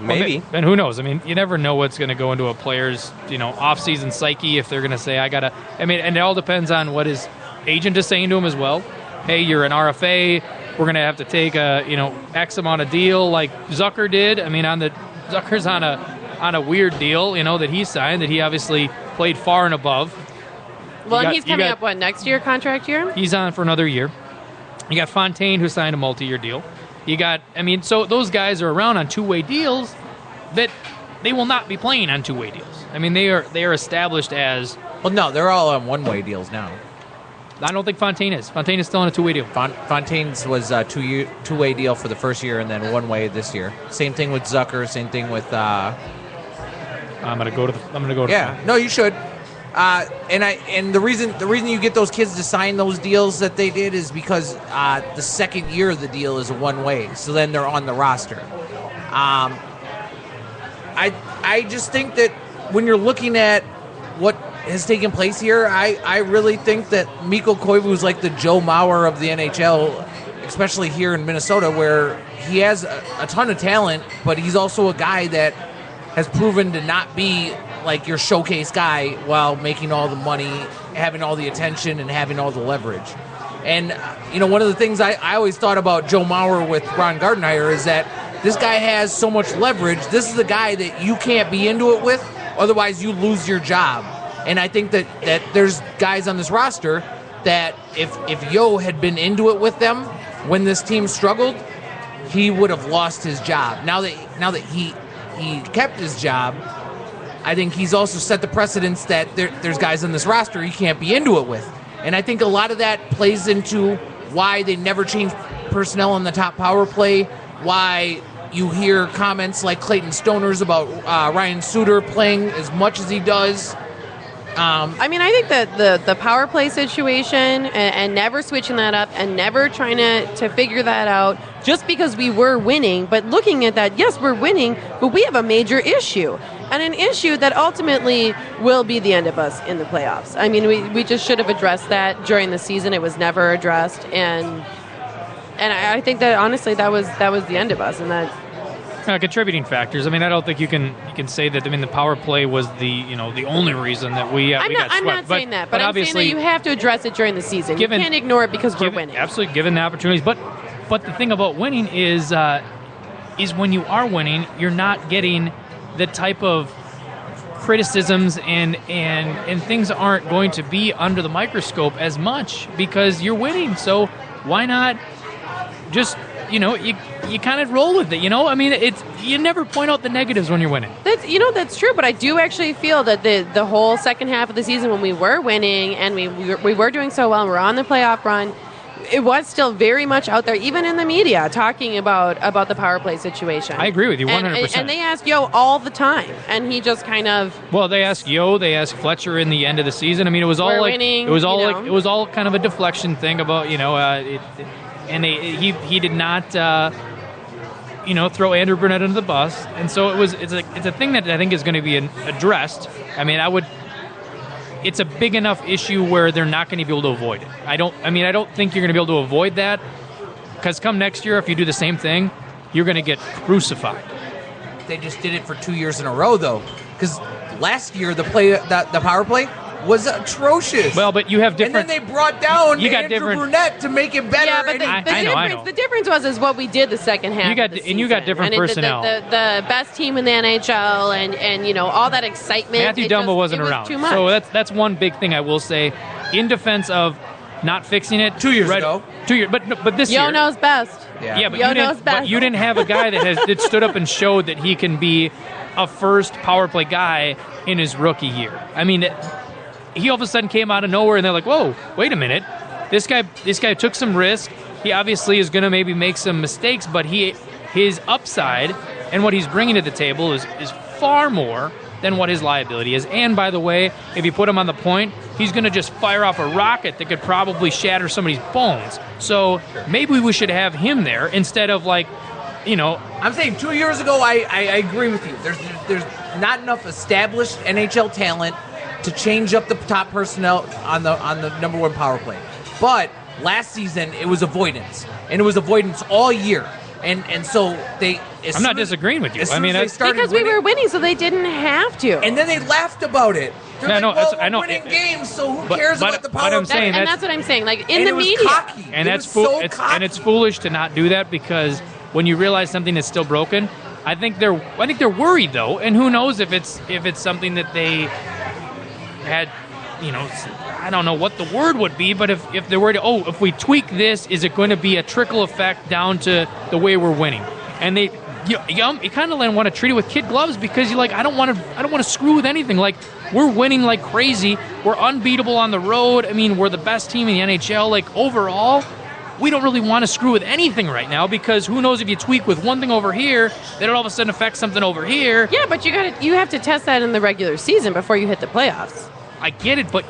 Maybe. And who knows? I mean, you never know what's going to go into a player's off-season psyche if they're going to say, and it all depends on what his agent is saying to him as well. Hey, you're an RFA. We're going to have to take a X amount of deal like Zucker did. I mean, Zucker's on a weird deal, that he signed, that he obviously played far and above. Well, and he's coming up, next year, contract year? He's on for another year. You got Fontaine, who signed a multi-year deal. So those guys are around on two-way deals that they will not be playing on two-way deals. I mean, they are established as... Well, no, they're all on one-way deals now. I don't think Fontaine is. Fontaine is still on a two-way deal. Fontaine's was a two-way deal for the first year and then one-way this year. Same thing with Zucker. Same thing with... I'm gonna go to. Yeah, no, you should. And the reason you get those kids to sign those deals that they did is because the second year of the deal is a one-way, so then they're on the roster. I just think that when you're looking at what has taken place here, I really think that Mikko Koivu is like the Joe Mauer of the NHL, especially here in Minnesota, where he has a ton of talent, but he's also a guy that has proven to not be like your showcase guy while making all the money, having all the attention, and having all the leverage. And, one of the things I always thought about Joe Mauer with Ron Gardenhire is that this guy has so much leverage. This is the guy that you can't be into it with, otherwise you lose your job. And I think that there's guys on this roster that if Yo had been into it with them when this team struggled, he would have lost his job. Now that he kept his job, I think he's also set the precedence that there's guys on this roster he can't be into it with. And I think a lot of that plays into why they never change personnel on the top power play, why you hear comments like Clayton Stoner's about Ryan Suter playing as much as he does. I think that the power play situation and never switching that up and never trying to figure that out just because we were winning, but looking at that, yes, we're winning, but we have a major issue. And an issue that ultimately will be the end of us in the playoffs. I mean, we just should have addressed that during the season. It was never addressed, and I think that honestly that was the end of us. And that contributing factors. I mean, I don't think you can say that. I mean, the power play was the only reason that we got swept. I'm not saying that, but I'm saying obviously that you have to address it during the season. You can't ignore it because we're winning. Absolutely, given the opportunities. But the thing about winning is when you are winning, you're not getting the type of criticisms and things aren't going to be under the microscope as much because you're winning. So why not just you kind of roll with it, I mean, you never point out the negatives when you're winning. That's true, but I do actually feel that the whole second half of the season when we were winning and we were doing so well and we're on the playoff run, it was still very much out there, even in the media, talking about the power play situation. I agree with you 100%. And they ask Yo all the time, and he just kind of... Well, they asked Yo, they asked Fletcher in the end of the season. I mean, it was all winning, it was all kind of a deflection thing about, and he did not throw Andrew Burnett under the bus, and so it's a thing that I think is going to be addressed. I mean, it's a big enough issue where they're not going to be able to avoid it. I don't think you're going to be able to avoid that, because come next year, if you do the same thing, you're going to get crucified. They just did it for 2 years in a row, though, because last year the power play was atrocious. Well, but you have different... And then they brought down Andrew Burnett to make it better. Yeah, but the difference was what we did the second half of the season. And you got different personnel. The best team in the NHL and all that excitement. Matthew Dumba wasn't around. Too much. So that's one big thing I will say in defense of not fixing it. 2 years ago. 2 years. But this year... Yo knows best. Yeah, but you didn't have a guy that stood up and showed that he can be a first power play guy in his rookie year. I mean... He all of a sudden came out of nowhere, and they're like, whoa, wait a minute. This guy took some risk. He obviously is going to maybe make some mistakes, but his upside and what he's bringing to the table is far more than what his liability is. And, by the way, if you put him on the point, he's going to just fire off a rocket that could probably shatter somebody's bones. So maybe we should have him there instead of, like, I'm saying 2 years ago, I agree with you. There's not enough established NHL talent to change up the top personnel on the number one power play. But last season, it was avoidance, and it was avoidance all year. And so they. I'm not disagreeing with you. I mean, because we were winning, so they didn't have to. And then they laughed about it. They're we're winning games, so who cares about the power play? And that's what I'm saying. Like in the media, cocky. And it's foolish to not do that, because when you realize something is still broken, I think they're worried though, and who knows if it's something that they had. I don't know what the word would be, but if they're worried, if we tweak this, is it going to be a trickle effect down to the way we're winning? And you kind of want to treat it with kid gloves, because you're like, I don't want to screw with anything. Like, we're winning like crazy. We're unbeatable on the road. I mean, we're the best team in the NHL. Like, overall, we don't really want to screw with anything right now, because who knows if you tweak with one thing over here, then it all of a sudden affects something over here. Yeah, but you have to test that in the regular season before you hit the playoffs. I get it, but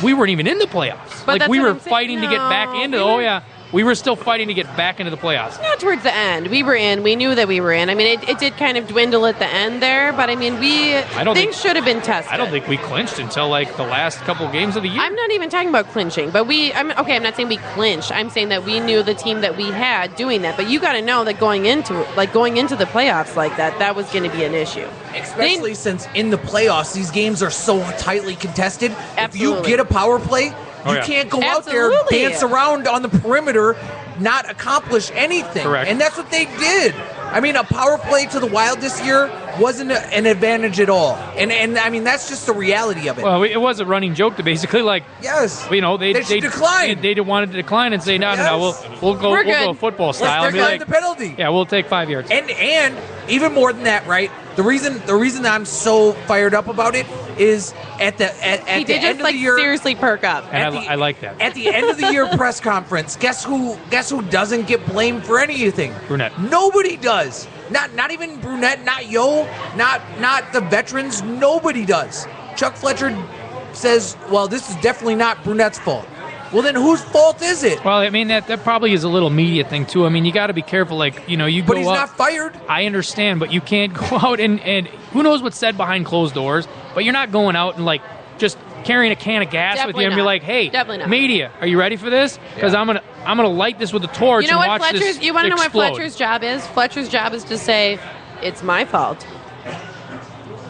we weren't even in the playoffs. But like, we were fighting to get back into. We were still fighting to get back into the playoffs. Not towards the end. We were in. We knew that we were in. I mean, it did kind of dwindle at the end there, but I mean, things should have been tested. I don't think we clinched until like the last couple games of the year. I'm not even talking about clinching, but I'm not saying we clinched. I'm saying that we knew the team that we had doing that. But you got to know that going into the playoffs like that was going to be an issue. Especially since in the playoffs, these games are so tightly contested. Absolutely. If you get a power play, you can't go out there, dance around on the perimeter, not accomplish anything. Correct. And that's what they did. I mean, a power play to the Wild this year wasn't an advantage at all. And I mean, that's just the reality of it. Well, it was a running joke to basically yes, they declined. They wanted to decline and say no, we'll go football style. Let's decline the penalty. Yeah, we'll take 5 yards. And even more than that, right? The reason I'm so fired up about it is at the end of the year. Seriously perk up. And I like that. At the end of the year press conference, guess who doesn't get blamed for anything? Brunette. Nobody does. Not even Brunette, not Yo, not the veterans. Nobody does. Chuck Fletcher says, well, this is definitely not Brunette's fault. Well, then whose fault is it? Well, I mean, that probably is a little media thing, too. I mean, you got to be careful. Like, you go But he's not fired. I understand, but you can't go out and who knows what's said behind closed doors, but you're not going out and, like, just carrying a can of gas with you and be like, hey, media, are you ready for this? Because I'm gonna light this with a torch and watch this You want to know what explode. Fletcher's job is? Fletcher's job is to say, it's my fault.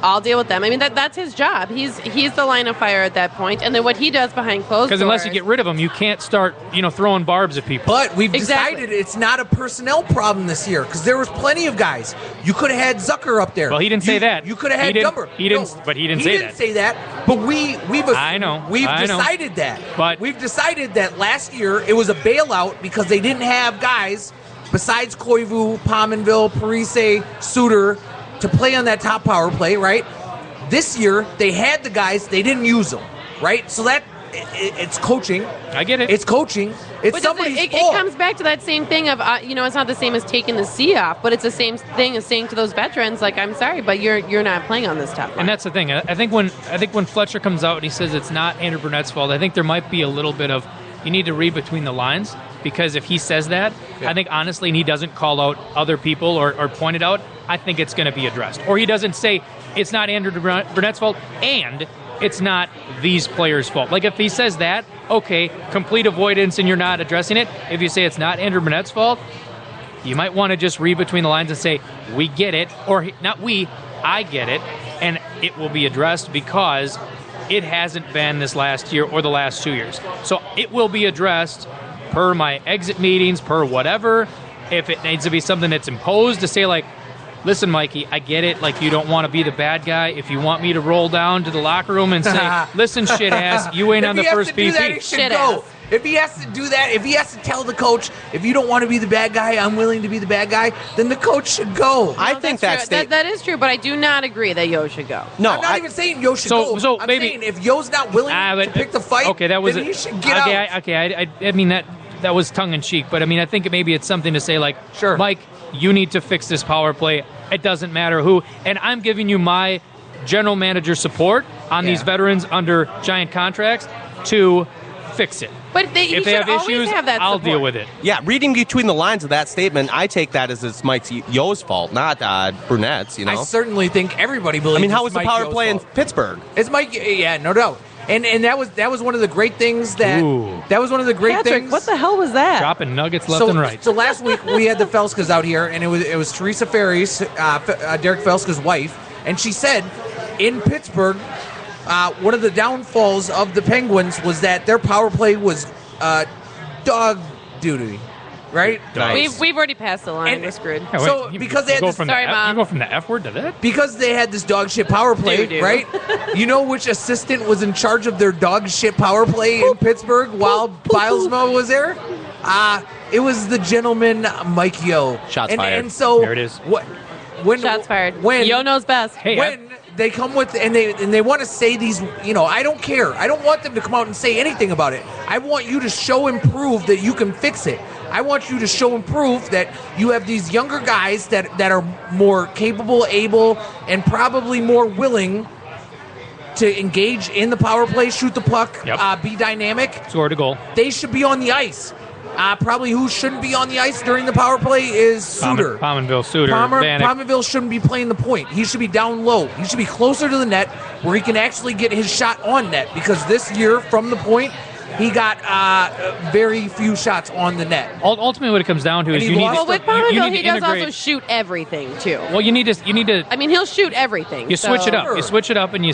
I'll deal with them. I mean, that's his job. He's the line of fire at that point. And then what he does behind closed doors. Because unless you get rid of him, you can't start, throwing barbs at people. But we've decided it's not a personnel problem this year, because there was plenty of guys. You could have had Zucker up there. Well, he didn't say that. You could have had Dumber. He didn't say that. He didn't say that. But we've decided that. But we've decided that last year it was a bailout because they didn't have guys besides Koivu, Pominville, Parise, Suter to play on that top power play, right? This year, they had the guys, they didn't use them, right? So it's coaching. I get it. It's coaching. It's somebody's fault. It comes back to that same thing of, it's not the same as taking the C off, but it's the same thing as saying to those veterans, like, I'm sorry, but you're not playing on this top line. And that's the thing. I think when Fletcher comes out and he says it's not Andrew Brunette's fault, I think there might be a little bit of, you need to read between the lines, because if he says that, I think honestly, and he doesn't call out other people or point it out, I think it's going to be addressed. Or he doesn't say it's not Andrew Brunette's fault and it's not these players' fault. Like, if he says that, okay, complete avoidance and you're not addressing it. If you say it's not Andrew Brunette's fault, you might want to just read between the lines and say, we get it, or not we, I get it, and it will be addressed because it hasn't been this last year or the last 2 years. So it will be addressed per my exit meetings, per whatever. If it needs to be something that's imposed, to say, like, listen, Mikey, I get it. Like, you don't want to be the bad guy. If you want me to roll down to the locker room and say, listen, shit ass, you ain't on the first PP. Shit ass. If he has to do that, if he has to tell the coach, if you don't want to be the bad guy, I'm willing to be the bad guy, then the coach should go. I think that is true, but I do not agree that Yo should go. No, I'm not even saying Yo should go. So I'm maybe saying if Yo's not willing to pick the fight, then he should get out. I mean, that was tongue-in-cheek, but I mean, I think maybe it's something to say, like, sure, Mike, you need to fix this power play. It doesn't matter who. And I'm giving you my general manager support on these veterans under giant contracts to fix it. But he if they should have always issues, have that I'll support. deal with it. Yeah, reading between the lines of that statement, I take that as it's Mike Yo's fault, not Brunette's. You know, I certainly think everybody believes. I mean, how was it's the Mike power Yo's play in fault. Pittsburgh? It's Mike. Yeah, no doubt. And that was one of the great things that Ooh. that was one of the great Patrick, things. what the hell was that? Dropping nuggets left and right. So last week we had the Felskas out here, and it was Teresa Ferry's, Derek Felska's wife, and she said in Pittsburgh, one of the downfalls of the Penguins was that their power play was dog duty, right? Nice. We've already passed the line. And- We're screwed. Yeah, wait, So, you because they had go this- from Sorry, the F, Mom. you go from the F word to that. Because they had this dog shit power play, Do. right? You know which assistant was in charge of their dog shit power play in Pittsburgh while Bilesma was there? It was the gentleman Mike Yo. Shots and, fired. And so There it is. When Shots fired. When Yo knows best. Hey, when they come with and they want to say these, I don't care. I don't want them to come out and say anything about it. I want you to show and prove that you can fix it. I want you to show and prove that you have these younger guys that are more capable, able, and probably more willing to engage in the power play, shoot the puck, Yep. be dynamic. Scored a goal. They should be on the ice. Probably who shouldn't be on the ice during the power play is Suter. Pominville, Suter, Vanek. Pominville shouldn't be playing the point. He should be down low. He should be closer to the net where he can actually get his shot on net, because this year from the point he got very few shots on the net. Ultimately, what it comes down to And is he you need lost Well, with you Pominville, need to he does integrate. also shoot everything too. Well, you need to. I mean, he'll shoot everything. You switch so- it up. Sure. You switch it up, and you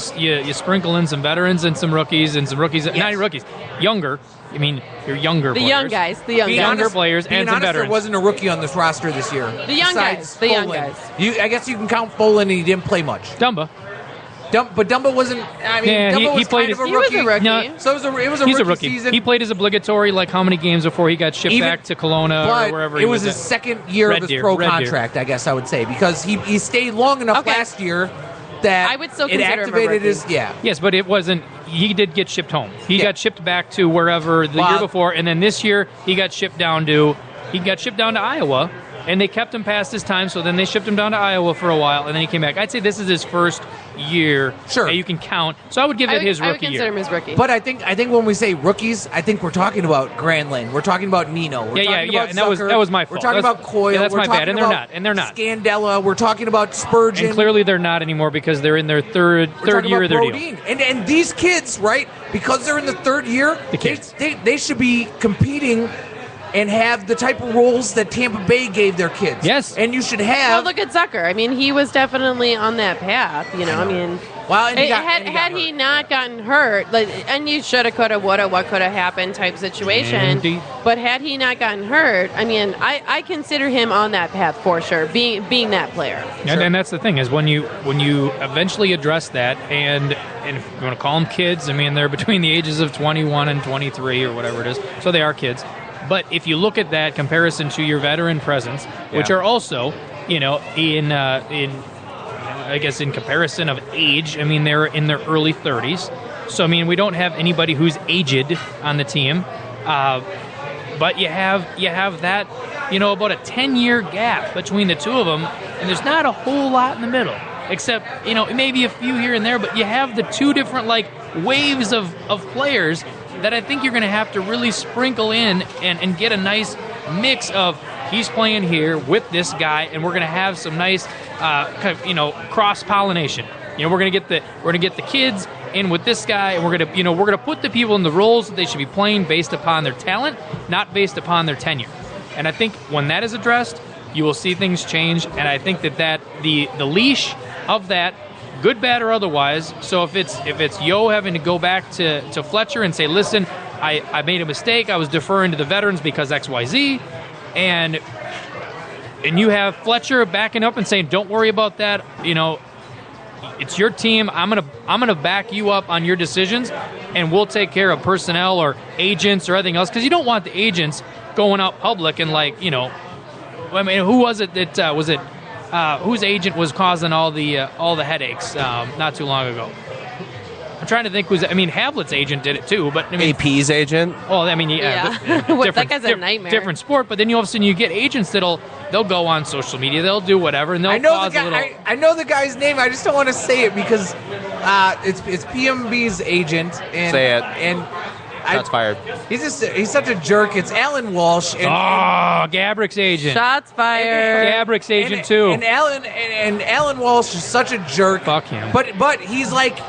sprinkle in some veterans and some rookies not even rookies, younger. I mean, your younger The players. young guys. The young Being guys. Younger honest- players being and some honest, veterans. There wasn't a rookie on this roster this year. The young besides guys. The young Folin. guys. I guess you can count Folin, and he didn't play much. Dumba. But Dumba wasn't. I mean, Yeah, Dumba he was played kind of a his- He was rookie. a rookie. No. So it was a He's rookie a rookie. season. He played his obligatory like how many games before he got shipped Even- back to Kelowna but or wherever it he was was his at. second year Red of his Deer, pro Red Deer. contract, I guess I would say, because he stayed long enough Okay. last year that I would still it consider him a activated rookie. his Yes, but it wasn't. He did get shipped home. He Yeah. got shipped back to wherever the year before, and then this year he got shipped down to Iowa, and they kept him past his time. So then they shipped him down to Iowa for a while, and then he came back. I'd say this is his first year Sure. that you can count. So I would give it his I would rookie consider year. him his rookie. But I think when we say rookies, I think we're talking about Granlund. We're talking about Nino. We're Yeah, talking yeah, about and that was- Zucker. that was my We're fault. talking That's- about Coyle. yeah, that's we're my bad, talking and they're about not, and they're not. Scandella. We're talking about Spurgeon. And clearly they're not anymore because they're in their third We're talking year of about their deal. Brodin. And these kids, right? Because they're in the third year, The kids. they should be competing and have the type of roles that Tampa Bay gave their kids. Yes. And you should well, have. look at Zucker. I mean, he was definitely on that path. I mean, Well, and he got- had and he got had he hurt. not gotten hurt, and you shoulda, coulda, woulda, what coulda happened type situation. Indeed. But had he not gotten hurt, I mean, I consider him on that path for sure, being that player. And that's the thing is when you eventually address that, and if you want to call them kids, I mean they're between the ages of 21 and 23 or whatever it is, so they are kids. But if you look at that comparison to your veteran presence, which are also in I guess in comparison of age, I mean they're in their early 30s. So I mean we don't have anybody who's aged on the team, but you have that about a 10-year gap between the two of them, and there's not a whole lot in the middle, except maybe a few here and there. But you have the two different waves of players that I think you're going to have to really sprinkle in and get a nice mix of he's playing here with this guy, and we're going to have some nice cross pollination. We're going to get the kids in with this guy, and we're going to put the people in the roles that they should be playing based upon their talent, not based upon their tenure. And I think when that is addressed, you will see things change. And I think that the leash of that, good, bad, or otherwise. So if it's Yo having to go back to Fletcher and say, listen, I made a mistake, I was deferring to the veterans because XYZ, and you have Fletcher backing up and saying, don't worry about that, it's your team. I'm gonna back you up on your decisions, and we'll take care of personnel or agents or anything else, because you don't want the agents going out public and I mean, who was it that was it? Whose agent was causing all the headaches not too long ago? I'm trying to think. Havlet's agent did it too, but I mean, AP's agent. well, I mean, Yeah. different, That guy's a nightmare. Different sport, but then all of a sudden you get agents they'll go on social media, they'll do whatever, and they'll I know cause the guy. a little. I know the guy's name. I just don't want to say it because it's PMB's agent. And, Say it. And Shots fired. He's such a jerk. It's Alan Walsh. Gabrick's agent. Shots fired. Gabrick's agent too. And Alan Walsh is such a jerk. Fuck him. But he's like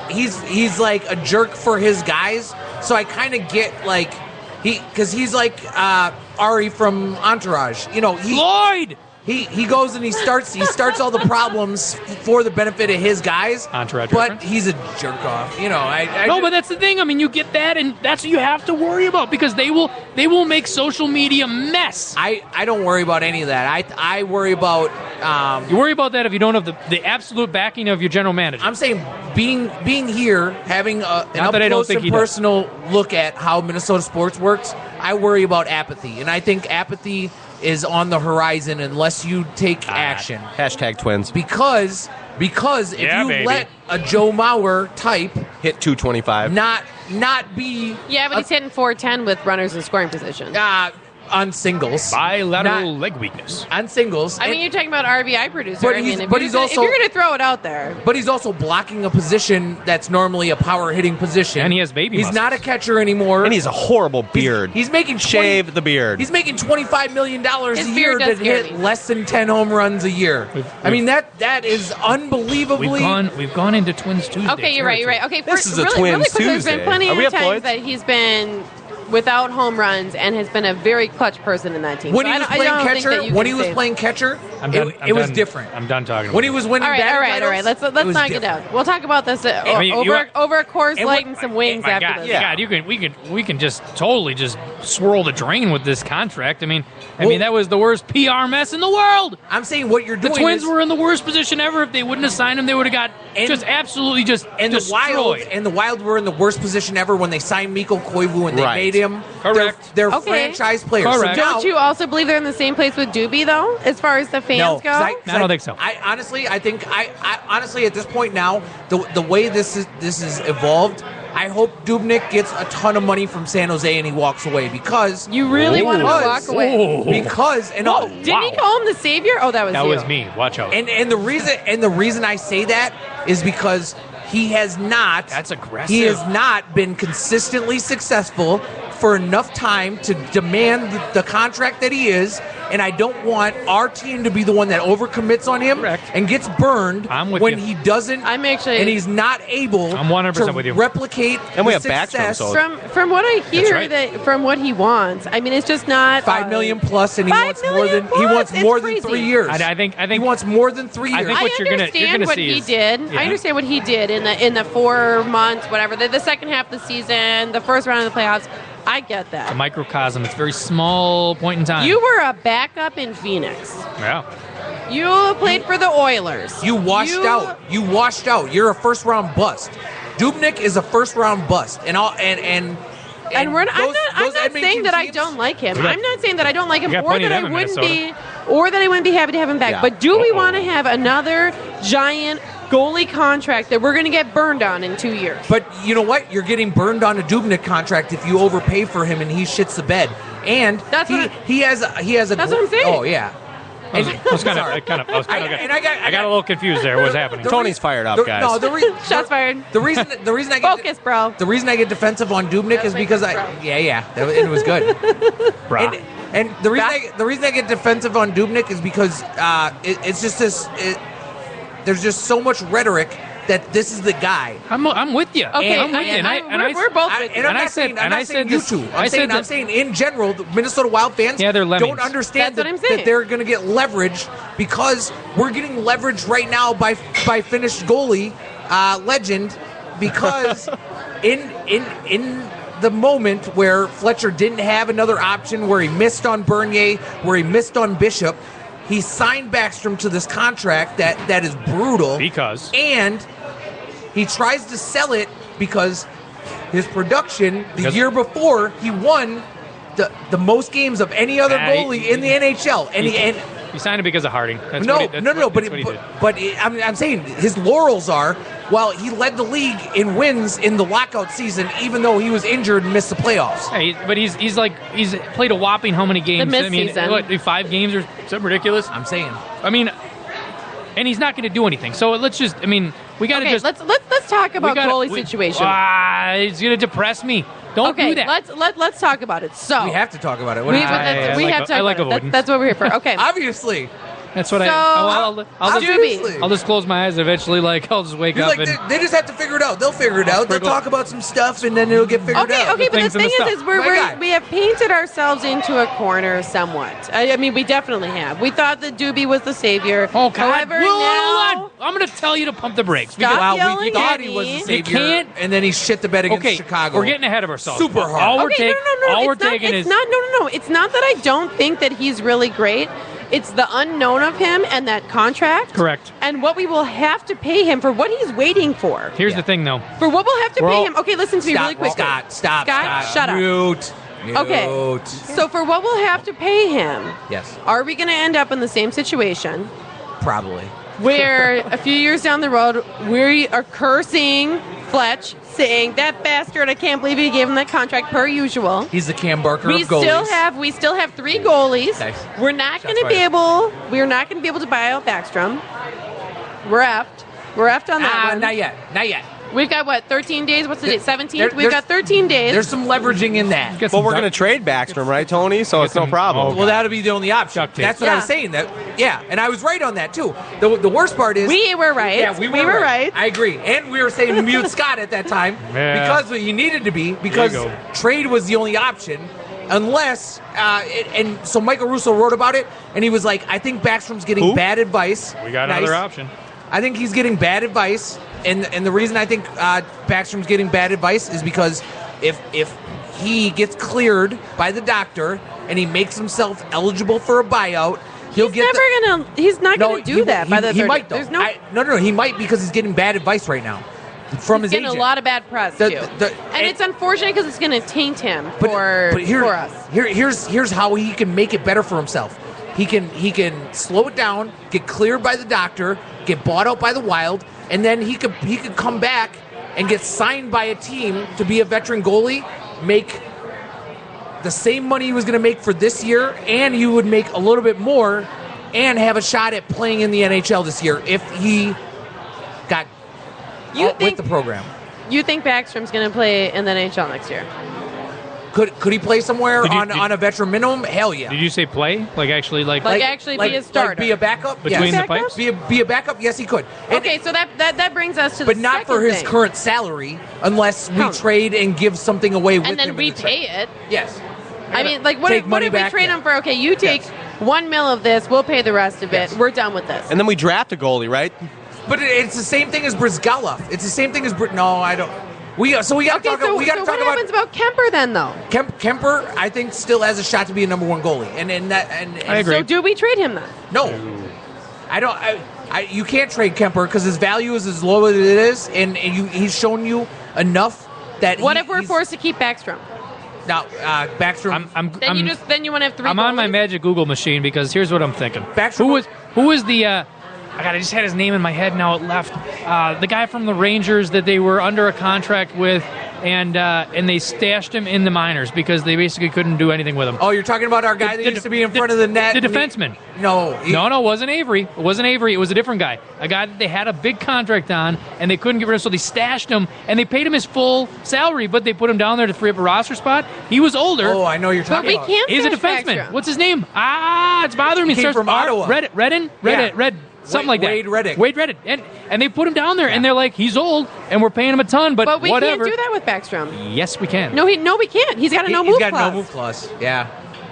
a jerk for his guys. So I kind of get like because he's like Ari from Entourage. Lloyd. He goes and he starts all the problems for the benefit of his guys. Entourage but reference? he's a jerk off. But that's the thing. I mean, you get that, and that's what you have to worry about because they will make social media mess. I don't worry about any of that. I worry about. You worry about that if you don't have the absolute backing of your general manager. I'm saying being here, having an up close and personal look at how Minnesota sports works. I worry about apathy, and I think apathy is on the horizon unless you take action. Hashtag Twins. Because if you let a Joe Mauer type hit 225, not be but he's hitting 410 with runners in scoring position. On singles, bilateral leg weakness. On singles, I mean, you're talking about RBI producer. But if you're going to throw it out there, but he's also blocking a position that's normally a power hitting position, and he has baby. He's not a catcher anymore, and he's a horrible beard. He's making shave the beard. He's making $25 million a year to hit me. less than 10 home runs a year. I mean that is unbelievably. We've gone into Twins Tuesday. Okay, you're right. Okay, this is really, a Twins really quick, Tuesday. There's been plenty of times that he's been without home runs and has been a very clutch person in that team. When he was playing catcher, it was different. I'm done talking. When he was winning, all right. Let's knock it down. We'll talk about this over a Coors Light and some wings after this. God, we can just totally just swirl the drain with this contract. I mean that was the worst PR mess in the world. I'm saying what you're doing. The Twins were in the worst position ever. If they wouldn't have signed him, they would have got absolutely destroyed. The Wild were in the worst position ever when they signed Mikko Koivu and they made him their franchise player. Correct. So don't you also believe they're in the same place with Doobie though, as far as the fans go? I don't think so. I honestly at this point now, the way this is evolved, I hope Dubnyk gets a ton of money from San Jose and he walks away because you really want him to walk away. Didn't he call him the savior? Oh, that was me. Watch out. And the reason I say that is because he has not. That's aggressive. He has not been consistently successful for enough time to demand the contract that he is, and I don't want our team to be the one that overcommits on him and gets burned when he doesn't. And he's not able. I'm 100% with you. Replicate. And we have success. From what I hear from what he wants. I mean, it's just not $5 million plus, and he wants more than 3 years. I think he wants more than 3 years. I think what you're gonna see I understand what he did in the 4 months, whatever, the second half of the season, the first round of the playoffs. I get that. It's a microcosm. It's a very small point in time. You were a backup in Phoenix. Yeah. You played for the Oilers. You washed out. You're a first round bust. Dubnyk is a first round bust, I'm not saying that I don't like him. I'm not saying that I don't like him, or that I wouldn't be happy to have him back. Yeah. But do we want to have another giant goalie contract that we're going to get burned on in 2 years? But you know what? You're getting burned on a Dubnyk contract if you overpay for him and he shits the bed. And he has a. That's what I'm saying. Oh yeah. I got a little confused there. What's happening? Tony's fired up, guys. No, shots fired. The reason I get focus, bro. The reason I get defensive on Dubnyk is because it was good. And the reason I get defensive on Dubnyk is because it's just this. There's just so much rhetoric that this is the guy. I'm with you. Okay, I'm with you. We're both with you. I'm saying in general, the Minnesota Wild fans don't understand that they're going to get leverage because we're getting leverage right now by Finnish goalie legend because in the moment where Fletcher didn't have another option, where he missed on Bernier, where he missed on Bishop, he signed Backstrom to this contract that is brutal. And he tries to sell it because his production the year before, he won the most games of any other goalie in the NHL. He signed it because of Harding. But I'm saying his laurels are, well, he led the league in wins in the lockout season, even though he was injured and missed the playoffs. Hey, but he's played a whopping how many games? The mid-season. 5 games or something ridiculous? I'm saying. And he's not going to do anything. So let's just. We got to just. Let's talk about goalie situation. It's going to depress me. Don't do that. Let's talk about it. So We have to talk about it. What we, do you but think? that's- we I have like to talk about it. avoidance. That's what we're here for. Okay. Obviously. That's what So, I'll Doobie. I'll just close my eyes eventually. Like I'll just wake He's up like, and they just have to figure it out. They'll figure it out. They'll sprinkle- talk about some stuff, and then it'll get figured Okay, out. okay, but the things in the thing is stuff. we're, My we're, guy. we have painted ourselves into a corner somewhat. I mean, we definitely have. We thought that Doobie was the savior. oh God! However, Hold now on. I'm going to tell you to pump the brakes. Stop because- Wow, we yelling thought at he was me. the You savior, can't- and then he shit the bed against Okay, Chicago. we're getting ahead of ourselves. Super hard. All we're, Okay, no. all we're It's not, taking it's is not. No. It's not that I don't think that he's really great. It's the unknown of him and that contract. Correct. And what we will have to pay him for what he's waiting for. Here's the thing, though. For what we'll have to We're pay all- him. Okay, listen to me really quick. Stop. Shut up. Mute. Okay. So for what we'll have to pay him, Yes, are we going to end up in the same situation probably. where a few years down the road we are cursing Fletch, saying that bastard, I can't believe he gave him that contract per usual. He's the Cam Barker We of goalies. still have 3 goalies. Nice. We're not going to Shots be able. We're not going to be able to buy out Backstrom. We're effed. We're effed on that one. Not yet. We've got what? 13 days. What's the date? 17th. there- We've got 13 days. There's some leveraging in that. Get Well, some we're duck- going to trade Backstrom, right, Tony? So it's no problem. Well, that'll be the only option. Duct tape. That's what I was Yeah. saying. And I was right on that too. The worst part is we were right. Yeah, we were right. I agree, and we were saying to mute Scott at that time Yeah. because he needed to be because There you go. trade was the only option, unless and so Michael Russo wrote about it, and he was like, I think Backstrom's getting Who? bad advice. We got Nice. another option. I think he's getting bad advice, and the reason I think Backstrom's getting bad advice is because if he gets cleared by the doctor and he makes himself eligible for a buyout, he'll He's get. never gonna. He's not gonna do that. By the he third, might though. There's no. No, he might because he's getting bad advice right now from He's his getting agent. a lot of bad press The- too, the- and it's unfortunate because it's going to taint him but for us. Here's how he can make it better for himself. He can slow it down, get cleared by the doctor, get bought out by the Wild, and then he could come back and get signed by a team to be a veteran goalie, make the same money he was going to make for this year, and he would make a little bit more, and have a shot at playing in the NHL this year if he got with the program. You think Backstrom's going to play in the NHL next year? Could he play somewhere Did you- on a veteran minimum? Hell yeah. Did you say play? Like actually, like actually be a starter? Like be a backup? Between yes. the pipes? Be a backup? Yes, he could. And- Okay, so that brings us to but the not for second his thing. current salary unless we No. trade and give something away with and then him in the repay trade. it. Yes. I mean, like, what Take if money we back, trade yeah. him for? Okay, you take $1 million of this. We'll pay the rest of it. Yes. We're done with this. And then we draft a goalie, right? But it's the same thing as Brizgalov. It's the same thing as No, I don't. We got to okay, talk. so, We got to so talk what about happens about Kemper then, though? Kemper. I think still has a shot to be a number 1 goalie, and I agree. So do we trade him then? No, I don't. You can't trade Kemper because his value is as low as it is, and he's shown you enough that. What if we're forced to keep Backstrom? Now, Backstrom. Then you want to have 3 I'm on my goalies? magic Google machine because here's what I'm thinking. Backstrom- Who was the? I just had his name in my head. Now it left. The guy from the Rangers that they were under a contract with, and they stashed him in the minors because they basically couldn't do anything with him. Oh, you're talking about our guy that used to be in front of the net. The defenseman. No, No, it wasn't Avery. It wasn't Avery. It was a different guy. A guy that they had a big contract on, and they couldn't get rid of, so they stashed him, and they paid him his full salary, but they put him down there to free up a roster spot. He was older. Oh, I know you're But talking we about. can't. He's a stash defenseman. Backstrom. What's his name? It's bothering me. He came Starts from R- Ottawa. Redden? Yeah. Red. Something like that. Wade Reddick. Wade Reddick. And they put him down there, and they're like, he's old, and we're paying him a ton, but But we whatever. can't do that with Backstrom. Yes, we can. No, we can't. He's got a no He's move got clause. no move clause. Yeah.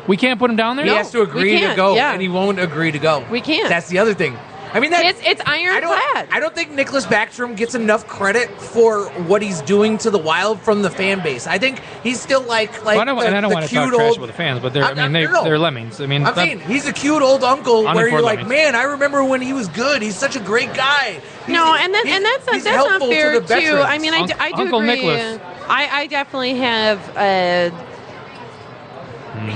We can't put him down there? He has to agree to can't, go, yeah. and he won't agree to go. We can't. That's the other thing. I mean, that It's ironclad. I don't think Nicholas Backstrom gets enough credit for what he's doing to the Wild from the fan base. I think he's still like Well, I don't the want to cute talk trash old. about the fans, but they're No. they're lemmings. I mean, I'm saying he's a cute old uncle where you're Uninformed like, lemmings. man, I remember when he was good. He's such a great guy. No, He's- and he's that's not helpful to fair the too. veterans. I mean, I do Uncle agree. Nicholas. I definitely have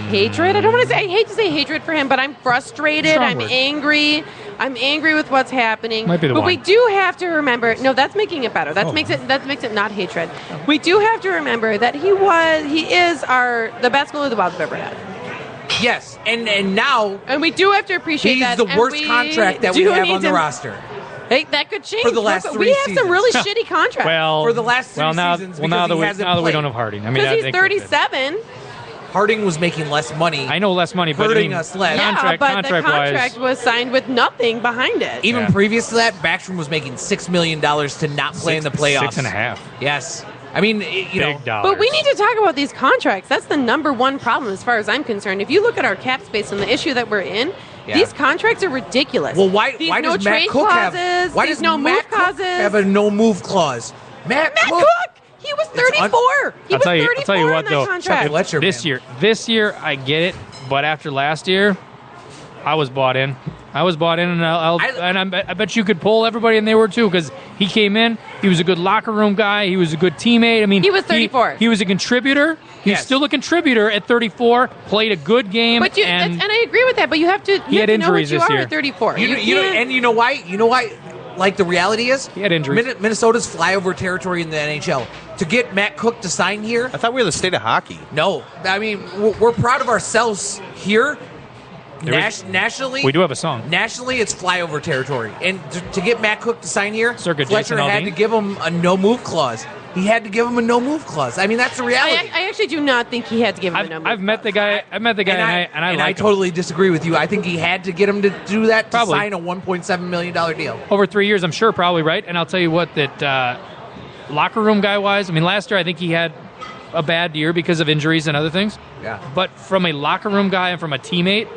hatred. I don't want to say. I hate to say hatred for him, but I'm frustrated. Strong I'm word. angry. I'm angry with what's happening. Might be the but wine. we do have to remember. No, that's making it better. That Oh. makes it not hatred. We do have to remember that he is the best goalie the Wild have ever had. Yes, and now And we do have to appreciate he's that. the and worst we contract that we do have need on the to- roster. Hey, that could change. For the last 3 we have seasons. some really shitty contracts. For the last 3 seasons, now that hasn't we played. don't have Harding. I mean, Because I he's think we're good. 37. Harding was making less money. I know less money, but I hurting mean, us less. Yeah, but the contract-wise, contract was signed with nothing behind it. Even previous to that, Backstrom was making $6 million to not play in the playoffs. 6.5. Yes. I mean, you know. Big dollars. But we need to talk about these contracts. That's the number one problem as far as I'm concerned. If you look at our cap space and the issue that we're in, these contracts are ridiculous. Well, why these does no Matt trade Cook clauses, have? Why these does no Matt move Cook clauses? have a no move clause? Matt Cook. He was 34. He was 34 I'll tell you what, in that though. contract. Fletcher, This year, I get it, but after last year, I was bought in. And I bet you could pull everybody, and they were too, because he came in. He was a good locker room guy. He was a good teammate. I mean, he was 34. He was a contributor. He's still a contributor at 34. Played a good game. But and I agree with that. But you have to. He had injuries know what this you year. Are at 34. You know why? You know why? Like the reality is, he had injuries. Minnesota's flyover territory in the NHL. To get Matt Cook to sign here, I thought we were the state of hockey. No, I mean we're proud of ourselves here. Nationally, we do have a song. Nationally, it's flyover territory, and to get Matt Cook to sign here, Circuit Fletcher Jason had Aldean. to give him a no move clause. He had to give him a no move clause. I mean, that's the reality. I actually do not think he had to give him a number. I've met the guy. I met the guy, and I like him. Totally disagree with you. I think he had to get him to do that to Probably. sign a $1.7 million deal. Over 3 years, I'm sure, probably right. And I'll tell you what, that locker room guy wise, I mean, last year I think he had a bad year because of injuries and other things. Yeah. But from a locker room guy and from a teammate,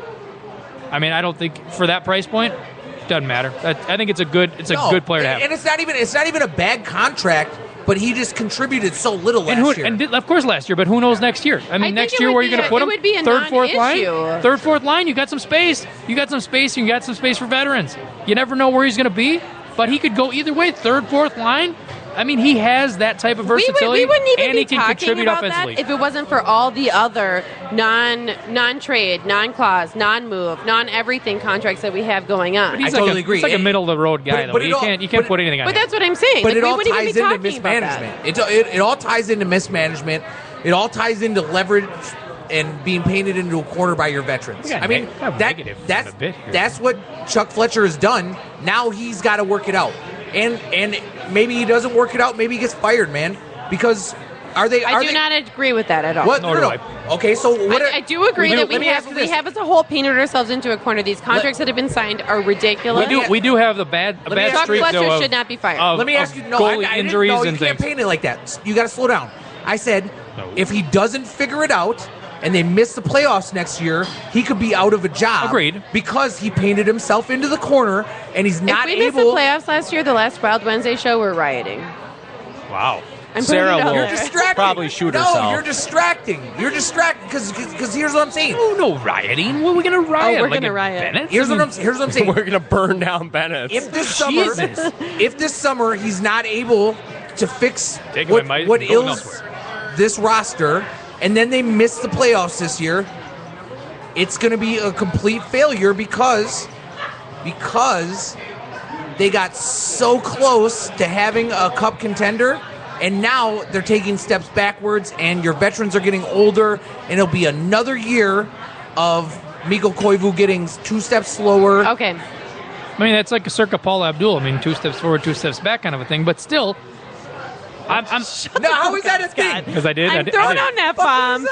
I mean, I don't think for that price point, it doesn't matter. I think it's a good good player to have. And it's not even a bad contract. But he just contributed so little last year. And of course last year, but who knows next year? I mean, next year, where are you going to put him? It would be a third, fourth line? non-issue. Third, fourth line, you got some space. You got some space for veterans. You never know where he's going to be, but he could go either way, third, fourth line. I mean, he has that type of versatility, we wouldn't even and be he can talking contribute about offensively. that if it wasn't for all the other non-trade, non-clause, non-move, non-everything contracts that we have going on. But he's I totally agree. He's like a middle of the road guy, though. You can't put anything on But him. that's what I'm saying. But Like, it we all wouldn't ties even into be talking about that. mismanagement. It all ties into mismanagement. It all ties into leverage and being painted into a corner by your veterans. Yeah, I mean, that's what Chuck Fletcher has done. Now he's got to work it out. And maybe he doesn't work it out. Maybe he gets fired, man. Because I do not agree with that at all. What? No. Okay, so what? I do agree that we have as a whole painted ourselves into a corner. These contracts that have been signed are ridiculous. We do have a bad Chuck streak, Fletcher though, should not be fired. of- Let me ask of you. goalie injuries you and can't things. paint it like that. You got to slow down. I said if he doesn't figure it out and they miss the playoffs next year, he could be out of a job. Agreed. Because he painted himself into the corner and he's not if we missed the able. playoffs last year, the last Wild Wednesday show, we're rioting. Wow. I'm Sarah putting it out will there. You're distracting. probably shoot no, herself. you're distracting. You're distracting because here's what I'm saying. No rioting. What are we going to riot? we're Like gonna at riot. Bennett's? Here's what I'm saying. We're gonna burn down Bennett's. If Jesus. this summer he's not able to fix Take what away going ails elsewhere. this roster, and then they miss the playoffs this year, it's going to be a complete failure because they got so close to having a cup contender, and now they're taking steps backwards, and your veterans are getting older, and it'll be another year of Mikko Koivu getting 2 steps slower. Okay. I mean, that's like a circa Paul Abdul. I mean, 2 steps forward, 2 steps back kind of a thing. But still, I'm No, how is that a thing? because I did. I'm throwing out F-bombs.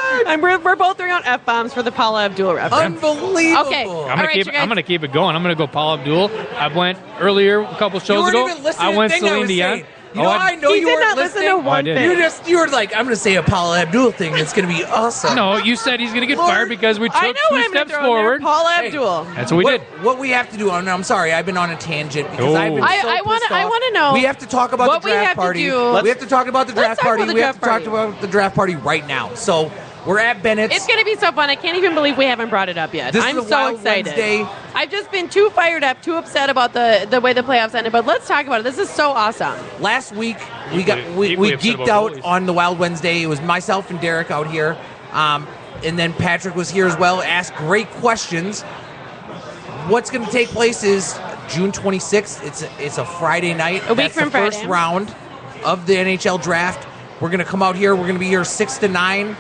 We're both throwing out F-bombs for the Paula Abdul reference. Unbelievable. Okay. I'm All gonna right, keep. you guys- I'm gonna keep it going. I'm gonna go Paul Abdul. I went earlier a couple shows weren't ago. even listening I to went the thing I Celine was Dion. saying. You know, I know He you did weren't not listen listening. to one I did. thing. You were like, I'm going to say a Paula Abdul thing that's going to be awesome. No, you said he's gonna get fired because we I took know 2 what I'm going steps to throw forward. in there. Paula Hey. Abdul. That's what we did. What we have to do, and I'm sorry, I've been on a tangent because I've been Oh. so I pissed off. wanna know We have to talk about what the we draft have to party. do. We have to talk about the Let's draft talk party. about the We have to draft talk party. about the draft party right now. So we're at Bennett's. It's going to be so fun. I can't even believe we haven't brought it up yet. This is I'm a so Wild excited. Wednesday. I've just been too fired up, too upset about the way the playoffs ended. But let's talk about it. This is so awesome. Last week we Equally upset geeked about out goalies. on the Wild Wednesday. It was myself and Derek out here, and then Patrick was here as well. Asked great questions. What's going to take place is June 26th. It's a Friday night. A week That's from the first Friday. round of the NHL draft. We're going to come out here. We're going to be here 6 to 9.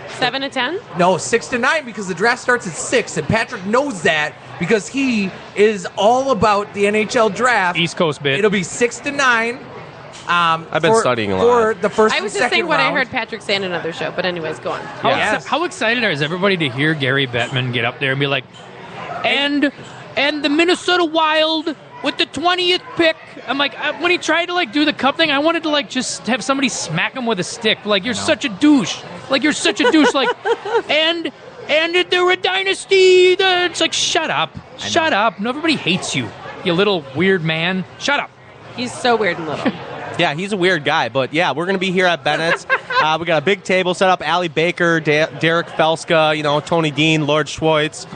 7 to 10. No, 6 to 9 because the draft starts at 6, and Patrick knows that because he is all about the NHL draft. East Coast bit. It'll be 6 to 9. I've been studying a lot. For the first I and was just second saying what I round. heard Patrick say in another show, but anyways, go on. How excited is everybody to hear Gary Bettman get up there and be like, and the Minnesota Wild with the 20th pick. I'm like, when he tried to like do the cup thing, I wanted to like just have somebody smack him with a stick. Like, you're such a douche. Like, you're such a douche. Like, and they're a dynasty. It's like, shut up. Shut up. No, everybody hates you, you little weird man. Shut up. He's so weird and little. Yeah, he's a weird guy, but yeah, we're going to be here at Bennett's. We got a big table set up. Allie Baker, Derek Felska, Tony Dean, Lord Schweitz,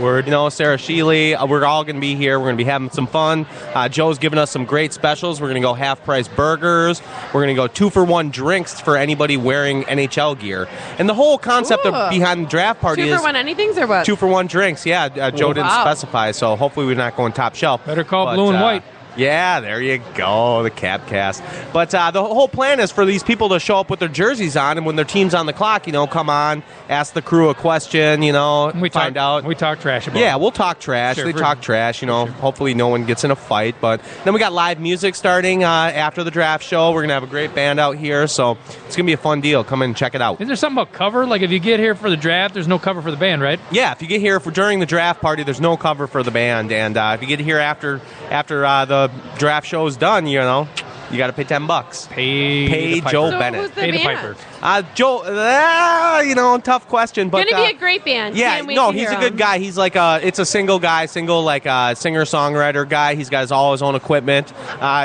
Sarah Sheely. We're all going to be here. We're going to be having some fun. Joe's giving us some great specials. We're going to go half-price burgers. We're going to go 2-for-1 drinks for anybody wearing NHL gear. And the whole concept behind the draft party is 2-for-1 anythings or what? 2-for-1 drinks. Yeah, Joe didn't specify, so hopefully we're not going top shelf. Better call blue and white. Yeah, there you go, the Capcast. But the whole plan is for these people to show up with their jerseys on, and when their team's on the clock, come on, ask the crew a question, find out. We talk trash about Yeah, we'll talk trash. Sure, they talk trash, Hopefully no one gets in a fight. But then we got live music starting after the draft show. We're going to have a great band out here, so it's going to be a fun deal. Come in and check it out. Is there something about cover? Like, if you get here for the draft, there's no cover for the band, right? Yeah, if you get here during the draft party, there's no cover for the band. And if you get here after the draft show is done, you got to pay $10. Pay Joe Bennett. Who's the band? Piper. Joe, tough question, but Gonna be a great band. Yeah, Can't wait no, to he's hear a good him. guy. He's like it's a single singer-songwriter guy. He's got all his own equipment.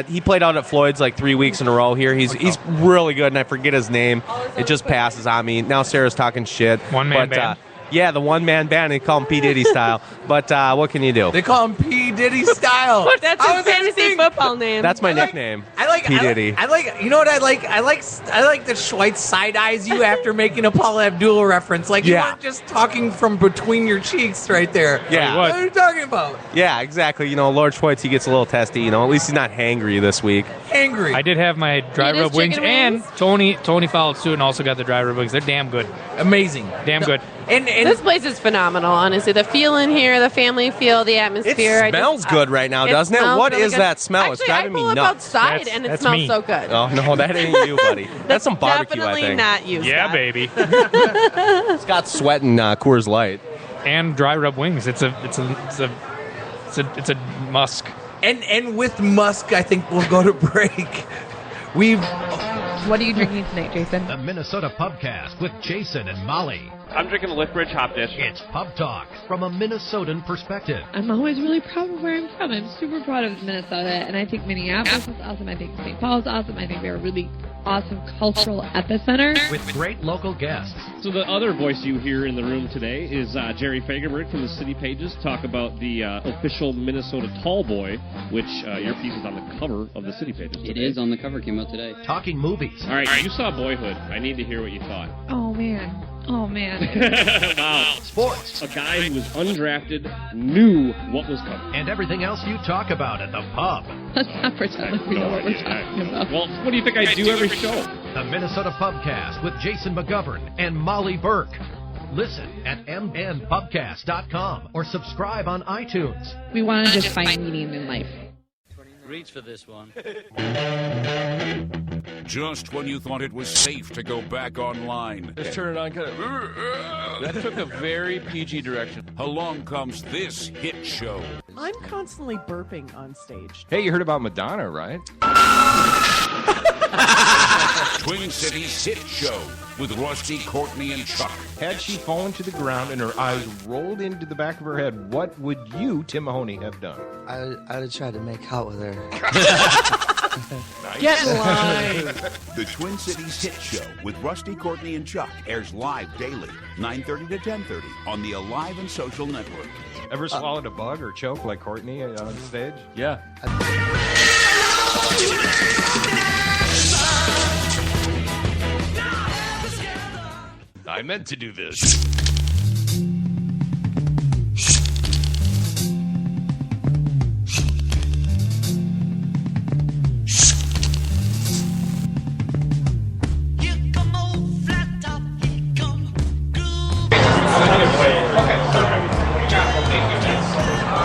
He played out at Floyd's like 3 weeks in a row here. He's really good, and I forget his name. It just passes on me. Now Sarah's talking shit. One-man band. Yeah, the one-man band. They call him P. Diddy style. But what can you do? They call him P. Diddy style. That's his fantasy football name. That's my nickname. I like P. Diddy. I like. You know what I like? I like that Schweitz side eyes you after making a Paul Abdul reference. Like you weren't just talking from between your cheeks right there. Yeah. What are you talking about? Yeah, exactly. Lord Schweitz, he gets a little testy. At least he's not hangry this week. Angry. I did have my dry He had rub his wings, chicken and wings? Tony followed suit and also got the dry rub wings. They're damn good. Amazing. Damn good. And This place is phenomenal, honestly. The feel in here, the family feel, the atmosphere. It smells good right now, doesn't it? smells What really is good. that smell? Actually, It's driving I pull me up nuts. outside and it That's smells me. so good. Oh, no, that ain't you, buddy. That's some barbecue, I Definitely think. not you, Yeah, Scott. baby. Scott sweating Coors Light. And dry rub wings. It's a musk. And with Musk, I think we'll go to break. What are you drinking tonight, Jason? The Minnesota Pubcast with Jason and Molly. I'm drinking a Lickbridge Hop Dish. It's Pub Talk from a Minnesotan perspective. I'm always really proud of where I'm from. I'm super proud of Minnesota, and I think Minneapolis is awesome. I think St. Paul is awesome. I think they're a really awesome cultural epicenter. With great local guests. So the other voice you hear in the room today is Jerry Fagerberg from the City Pages. Talk about the official Minnesota Tall Boy, which your piece is on the cover of the City Pages today. It is on the cover, came out today. Talking movies. All right, you saw Boyhood. I need to hear what you thought. Oh, man. Oh, man. Wow. Sports. A guy who was undrafted knew what was coming. And everything else you talk about at the pub. Let's not pretend like we know what we're talking about. Well, what do you think I do every show? The Minnesota Pubcast with Jason McGovern and Molly Burke. Listen at mnpubcast.com or subscribe on iTunes. We want to just find meaning in life. Reach for this one. Just when you thought it was safe to go back online. Just turn it on kind of... That took a very PG direction. Along comes this hit show. I'm constantly burping on stage. Hey, you heard about Madonna, right? Twin Cities hit show with Rusty, Courtney, and Chuck. Had she fallen to the ground and her eyes rolled into the back of her head, what would you, Tim Mahoney, have done? I'd have tried to make out with her. Nice. Get in line. The Twin Cities hit show with Rusty, Courtney, and Chuck airs live daily, 9:30 to 10:30 on the Alive and Social Network. Ever swallowed a bug or choke like Courtney on stage? Yeah. I meant to do this.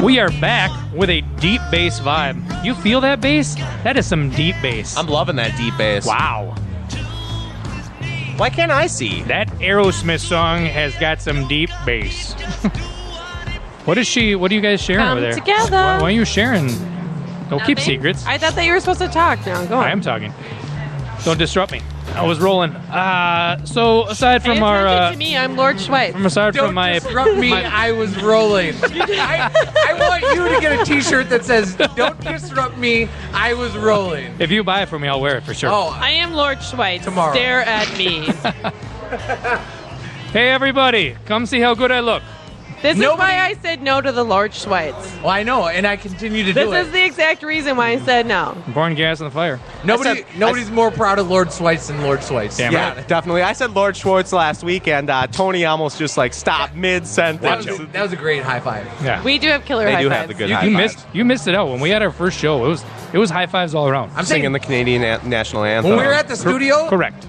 We are back with a deep bass vibe. You feel that bass? That is some deep bass. I'm loving that deep bass. Wow. Why can't I see? That Aerosmith song has got some deep bass. What are you guys sharing Come over there? together. Why are you sharing? Don't keep Nothing? secrets. I thought that you were supposed to talk now. Go on. I am talking. Don't disrupt me. I was rolling. So aside from Pay our, attention to me, I'm Lord Schweitz. from aside Don't from my, disrupt me. I was rolling. I want you to get a T-shirt that says "Don't disrupt me. I was rolling." if you buy it for me, I'll wear it for sure. Oh, I am Lord Schweitz. Tomorrow. Stare at me. Hey everybody, come see how good I look. This is why I said no to the Lord Schweitz. Well, I know, and I continue to do This it. is the exact reason why I said no. Pouring gas on the fire. Nobody's more proud of Lord Schweitz than Lord Schweitz. Damn Yeah, right. definitely. I said Lord Schwartz last week, and Tony almost just like stopped That mid-sentence. was a great high five. Yeah. We do have killer They high do fives. have the good You, high you fives. missed it out when we had our first show. It was high fives all around. I'm saying Singing the Canadian national anthem. when we were at the studio, Correct.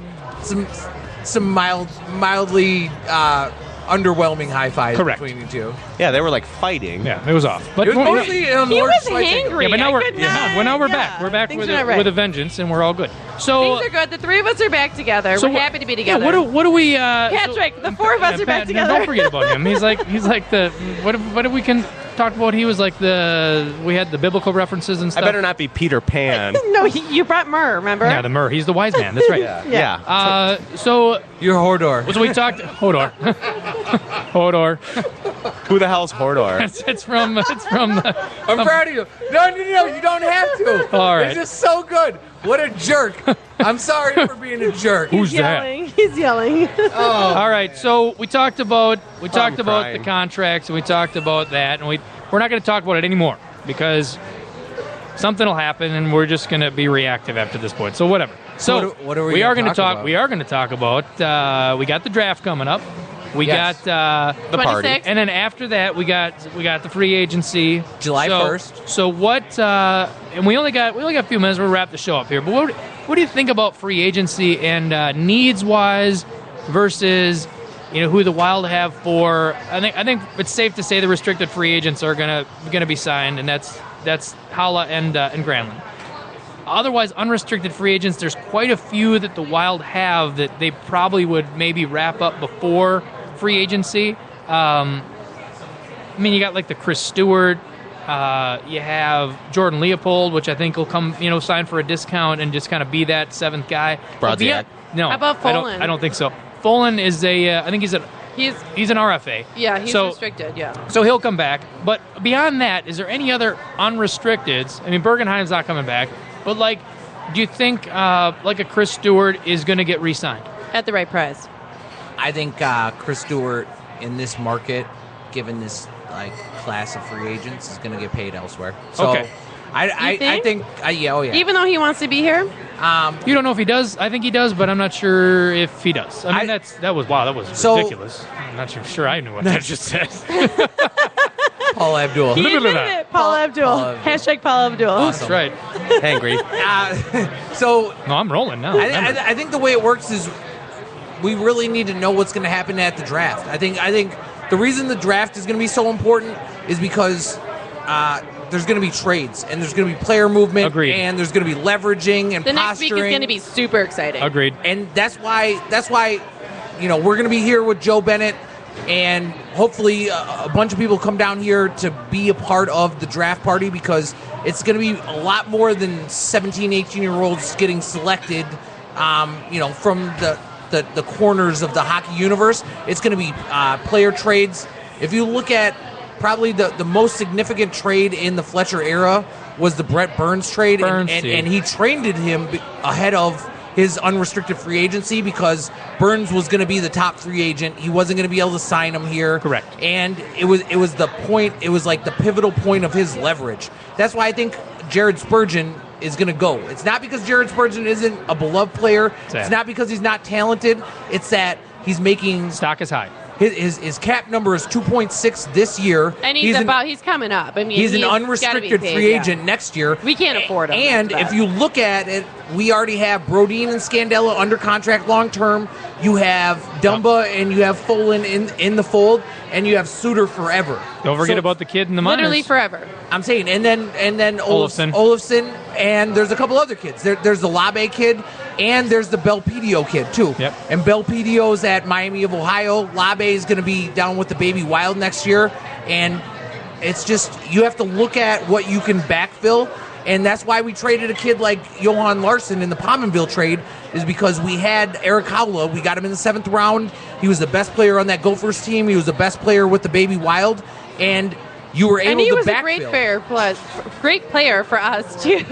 some mildly underwhelming high fives Correct. between you two. Yeah, they were like fighting. Yeah, it was off. But It was mostly He Lord was Schweitz. hangry. yeah, but now I we're could not- well, now we're yeah, back. We're back things with are not right. with a vengeance, and we're all good. So Things are good. The three of us are back together. So we're what- happy to be yeah, together. what do we? Patrick, the four of us are back Pat, together. No, don't forget about him. He's like the what did we talk about? He was like we had the biblical references and I stuff. better not be Peter Pan. No, you brought Myrrh, remember? Yeah, the Myrrh. He's the wise man. That's right. Yeah. So You're Hodor. we talked. Hodor. Hodor. Who the hell's Hodor? It's from. I'm proud of you. No, you don't have to. All right. It's just so good. What a jerk. I'm sorry for being a jerk. Who's that? He's yelling. All right, so we talked about the crying. contracts, and we talked about that, and we're not going to talk about it anymore because something will happen, and we're just going to be reactive after this point. So whatever. So what are we we are gonna going to talk talk. about? We are going to talk about. We got the draft coming up. We Yes. got The party. 26. and then after that we got the free agency July So- 1st. So what? And we only got a few minutes. We'll wrap the show up here. But what do you think about free agency and needs wise versus who the Wild have for? I think it's safe to say the restricted free agents are gonna be signed, and that's Hala and Granlund. Otherwise, unrestricted free agents, there's quite a few that the Wild have that they probably would maybe wrap up before free agency. You got like the Chris Stewart. You have Jordan Leopold, which I think will come, sign for a discount and just kind of be that seventh guy. Brodziak. No, How about Folin? I don't think so. Folin is I think he's an RFA. Yeah, he's So- restricted, yeah. So he'll come back. But beyond that, is there any other unrestricteds? Bergenheim's not coming back. But, do you think, a Chris Stewart is going to get re-signed? At the right price. I think Chris Stewart in this market, given this class of free agents, is going to get paid elsewhere. So Okay. I think yeah. Even though he wants to be here? You don't know if he does. I think he does, but I'm not sure if he does. That was So- ridiculous. I'm not sure I knew what that just said. Paul Abdul. He admitted it. Paul Abdul. Paul Abdul. Hashtag Paul Abdul. Awesome. That's right. Angry. So No, I'm rolling now. I think the way it works is we really need to know what's going to happen at the draft. I think the reason the draft is going to be so important is because there's going to be trades and there's going to be player movement. Agreed. And there's going to be leveraging and The next posturing. week is going to be super exciting. Agreed. And that's why we're going to be here with Joe Bennett, and hopefully a bunch of people come down here to be a part of the draft party, because it's going to be a lot more than 17, 18-year-olds getting selected, from the corners of the hockey universe. It's going to be player trades. If you look at probably the most significant trade in the Fletcher era was the Brett Burns trade, and he traded him ahead of his unrestricted free agency because Burns was going to be the top free agent. He wasn't going to be able to sign him here. Correct. And it was the point. It was like the pivotal point of his leverage. That's why I think Jared Spurgeon is going to go. It's not because Jared Spurgeon isn't a beloved player. Sad. It's not because he's not talented. It's that he's making Stock is high. His cap number is 2.6 this year. And he's coming up. I mean, he's an gotta be unrestricted paid, free yeah. agent next year. We can't afford him. And if you look at it, we already have Brodeen and Scandella under contract long term. You have Dumba and you have Folan in the fold, and you have Suter forever. Don't forget about the kid in the minors. Literally forever. I'm saying, and then Olofsson, and there's a couple other kids. There's the Labe kid, and there's the Belpedio kid too. Yep. And Belpedio's at Miami of Ohio. Labe is going to be down with the Baby Wild next year, and it's just you have to look at what you can backfill. And that's why we traded a kid like Johan Larsson in the Pominville trade, is because we had Eric Howla. We got him in the 7th round. He was the best player on that Gophers team. He was the best player with the Baby Wild. And you were able to backfill. And he was a great player for us, too.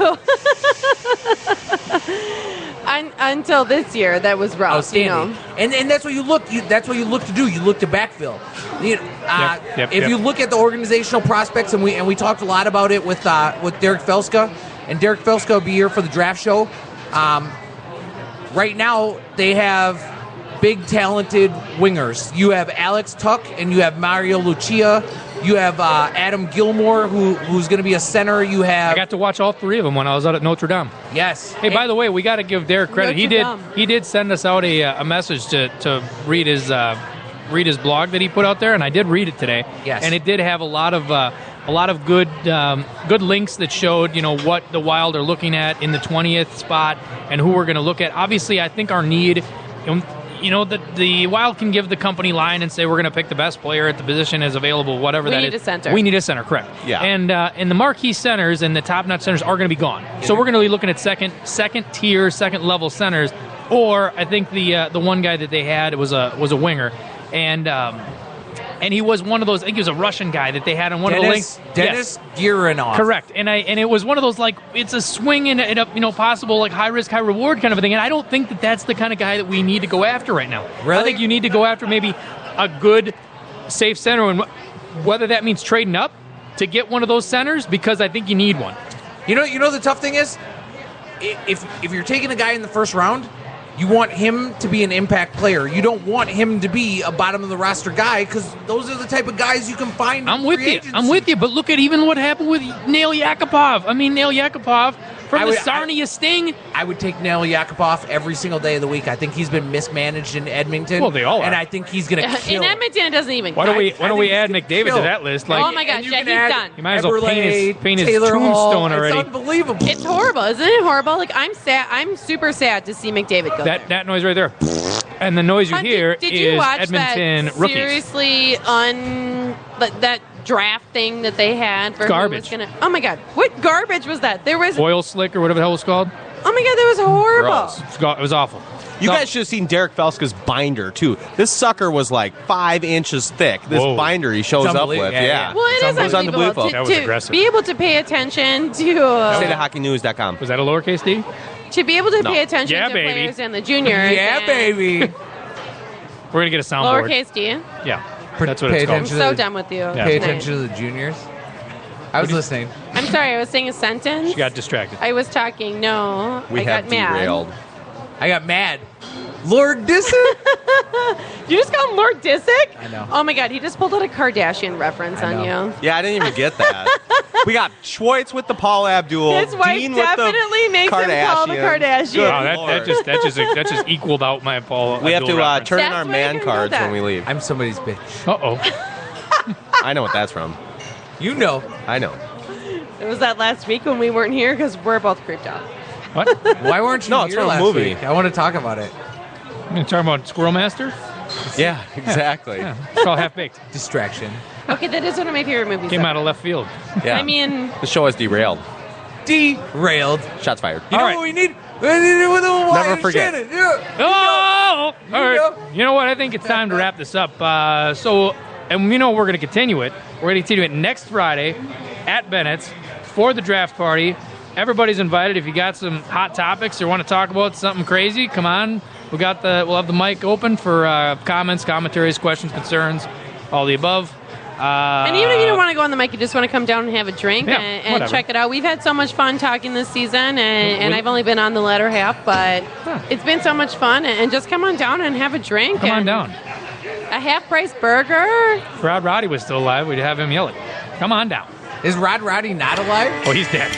Until this year, that was rough. Outstanding. And that's what you look. That's what you look to do. You look to backfill. If you look at the organizational prospects, and we talked a lot about it with Derek Felska, and Derek Felska will be here for the draft show. Right now, they have big, talented wingers. You have Alex Tuck, and you have Mario Lucia. You have Adam Gilmore, who's going to be a center. You have. I got to watch all 3 of them when I was out at Notre Dame. Yes. Hey, by the way, we got to give Derek credit. He did send us out a message to read his blog that he put out there, and I did read it today. Yes. And it did have a lot of good links that showed what the Wild are looking at in the 20th spot and who we're going to look at. Obviously, I think our need. The Wild can give the company line and say we're going to pick the best player at the position as available, whatever that is. We need a center. We need a center, correct. Yeah. And the marquee centers and the top-notch centers are going to be gone. So we're going to be looking at second-tier, second-level centers. Or I think the one guy that they had was a winger. And he was one of those. I think he was a Russian guy that they had on one of the links. Denis Giranov. Correct. And it was one of those it's a swing and a possible high risk, high reward kind of a thing. And I don't think that's the kind of guy that we need to go after right now. Really? I think you need to go after maybe a good, safe center, and whether that means trading up to get one of those centers, because I think you need one. You know the tough thing is, if you're taking a guy in the first round, you want him to be an impact player. You don't want him to be a bottom of the roster guy, because those are the type of guys you can find. I'm with you. But look at even what happened with Nail Yakupov. I mean, Nail Yakupov from the Sarnia Sting. I would take Nail Yakupov every single day of the week. I think he's been mismanaged in Edmonton. Well, they all are. And I think he's going to kill. In Edmonton, it doesn't even. Why don't we add McDavid to that list? Oh my gosh, yeah, he's done. You might as well paint his Taylor tombstone Hall. already. It's unbelievable. It's horrible, isn't it horrible? I'm sad. I'm super sad to see McDavid go there. That noise right there, and the noise you hear did you is watch Edmonton that rookies. Seriously, that draft thing that they had for garbage. Oh my god, what garbage was that? There was oil slick or whatever the hell it was called. Oh my god, that was horrible. It was awful. You guys should have seen Derek Felska's binder, too. This sucker was 5 inches thick. This binder he shows up with. Yeah. Well, it is unbelievable That was aggressive. Be able to pay attention to StateOfHockeyNews.com. Was that a lowercase D? To be able to pay attention to baby. players in the juniors. Yeah, baby. We're going to get a soundboard. Lowercase D. Yeah. That's what it's called. I'm so done with you. Pay attention to the juniors. I was listening. I'm sorry, I was saying a sentence. She got distracted. I was talking. No, We I have got mad. derailed. I got mad. Lord Disick? You just call him Lord Disick? I know. Oh my god, he just pulled out a Kardashian reference on you. Yeah, I didn't even get that. We got Schwartz with the Paul Abdul. His wife Dean definitely with the makes him call the Kardashian. Good Oh, that just equaled out my Paul. We have to turn in That's our why I man didn't know cards that. when we leave. I'm somebody's bitch. I know what that's from. You know. I know. It was that last week when we weren't here because we're both creeped out. What? Why weren't you No, it's here from a last movie. week? I want to talk about it. You talking about Squirrel Master? Yeah, exactly. Yeah, it's called Half Baked. Distraction. Okay, that is one of my favorite movies. Came ever. out of left field. Yeah. I mean, The show is derailed. Derailed. Shots fired. You know what we need? We need it with a Wyatt Never forget. Shannon. Yeah. Oh! All right. You know what? I think it's time to wrap this up. And we're going to continue it. We're going to continue it next Friday at Bennett's for the draft party. Everybody's invited. If you got some hot topics or want to talk about something crazy, come on. We'll have the mic open for comments, commentaries, questions, concerns, all the above. and even if you don't want to go on the mic, you just want to come down and have a drink and check it out. We've had so much fun talking this season, and I've only been on the latter half, but it's been so much fun. And just come on down and have a drink. Come on down. A half-price burger? If Rod Roddy was still alive, we'd have him yell it. Come on down. Is Rod Roddy not alive? Oh, he's dead.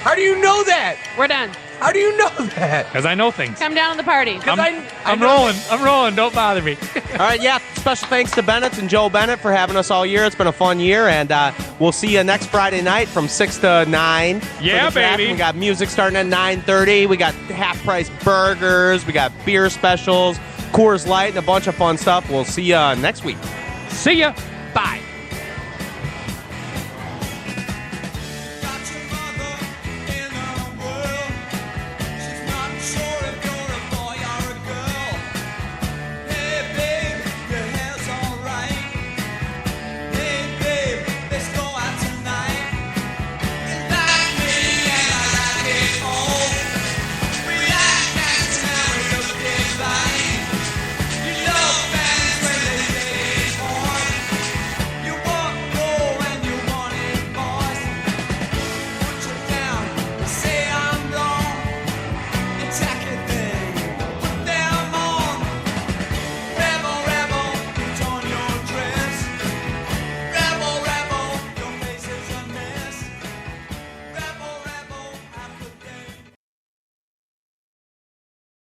How do you know that? We're done. How do you know that? Because I know things. Come down to the party. I'm rolling. I'm rolling. Don't bother me. All right, yeah. Special thanks to Bennett and Joe Bennett for having us all year. It's been a fun year, and we'll see you next Friday night from 6 to 9. Yeah, baby. We got music starting at 9:30. We got half-price burgers. We got beer specials, Coors Light, and a bunch of fun stuff. We'll see you next week. See ya. Bye.